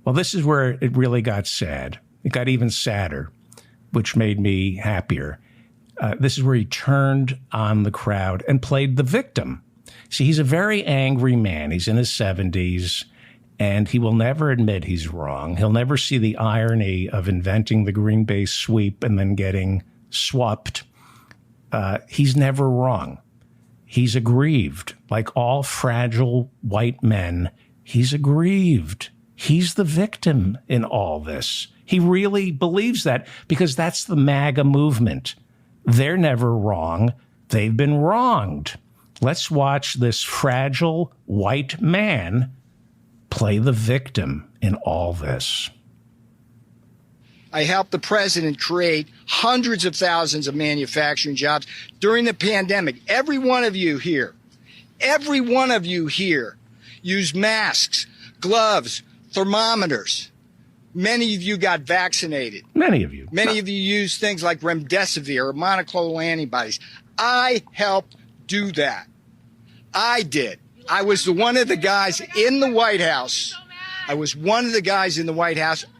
Well, this is where it really got sad. It got even sadder, which made me happier. This is where he turned on the crowd and played the victim. See, he's a very angry man. He's in his 70s, and he will never admit he's wrong. He'll never see the irony of inventing the Green Bay sweep and then getting swapped. He's never wrong. He's aggrieved. Like all fragile white men, he's aggrieved. He's the victim in all this. He really believes that because that's the MAGA movement. They're never wrong. They've been wronged. Let's watch this fragile white man play the victim in all this. I helped the president create hundreds of thousands of manufacturing jobs during the pandemic. Every one of you here used masks, gloves, thermometers. Many of you got vaccinated. Many of you. Many of you used things like remdesivir or monoclonal antibodies. I helped do that. I did. I was one of the guys in the White House.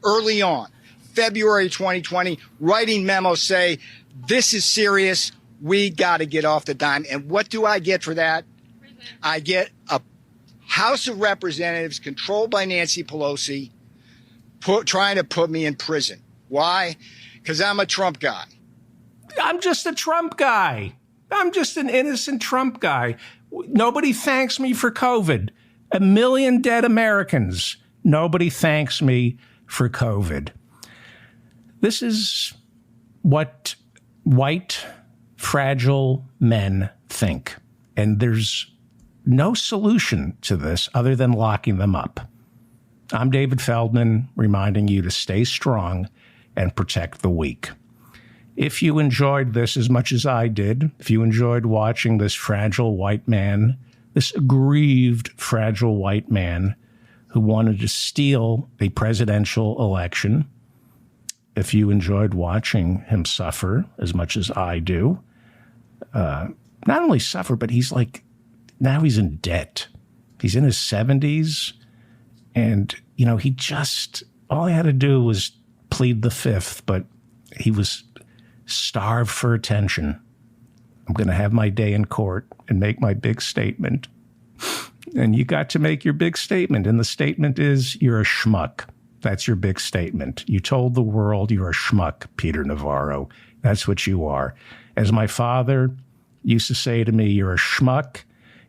Early on, February 2020, writing memos say, this is serious. We got to get off the dime. And what do I get for that? I get a House of Representatives controlled by Nancy Pelosi trying to put me in prison. Why? Because I'm a Trump guy. I'm just a Trump guy. I'm just an innocent Trump guy. Nobody thanks me for COVID. 1 million dead Americans. Nobody thanks me for COVID. This is what white, fragile men think. And there's no solution to this other than locking them up. I'm David Feldman, reminding you to stay strong and protect the weak. If you enjoyed this as much as I did, if you enjoyed watching this fragile white man, this aggrieved fragile white man who wanted to steal a presidential election, if you enjoyed watching him suffer as much as I do, not only suffer, but he's like, now he's in debt. He's in his 70s. And, you know, all he had to do was plead the fifth, but he was starved for attention. I'm going to have my day in court and make my big statement. And you got to make your big statement. And the statement is, you're a schmuck. That's your big statement. You told the world you're a schmuck, Peter Navarro. That's what you are. As my father used to say to me, you're a schmuck.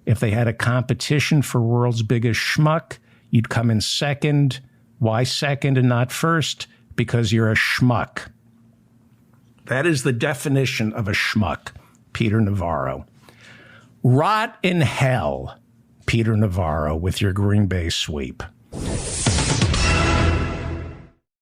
If they had a competition for world's biggest schmuck, you'd come in second. Why second and not first? Because you're a schmuck. That is the definition of a schmuck. Peter Navarro. Rot in hell, Peter Navarro, with your Green Bay sweep.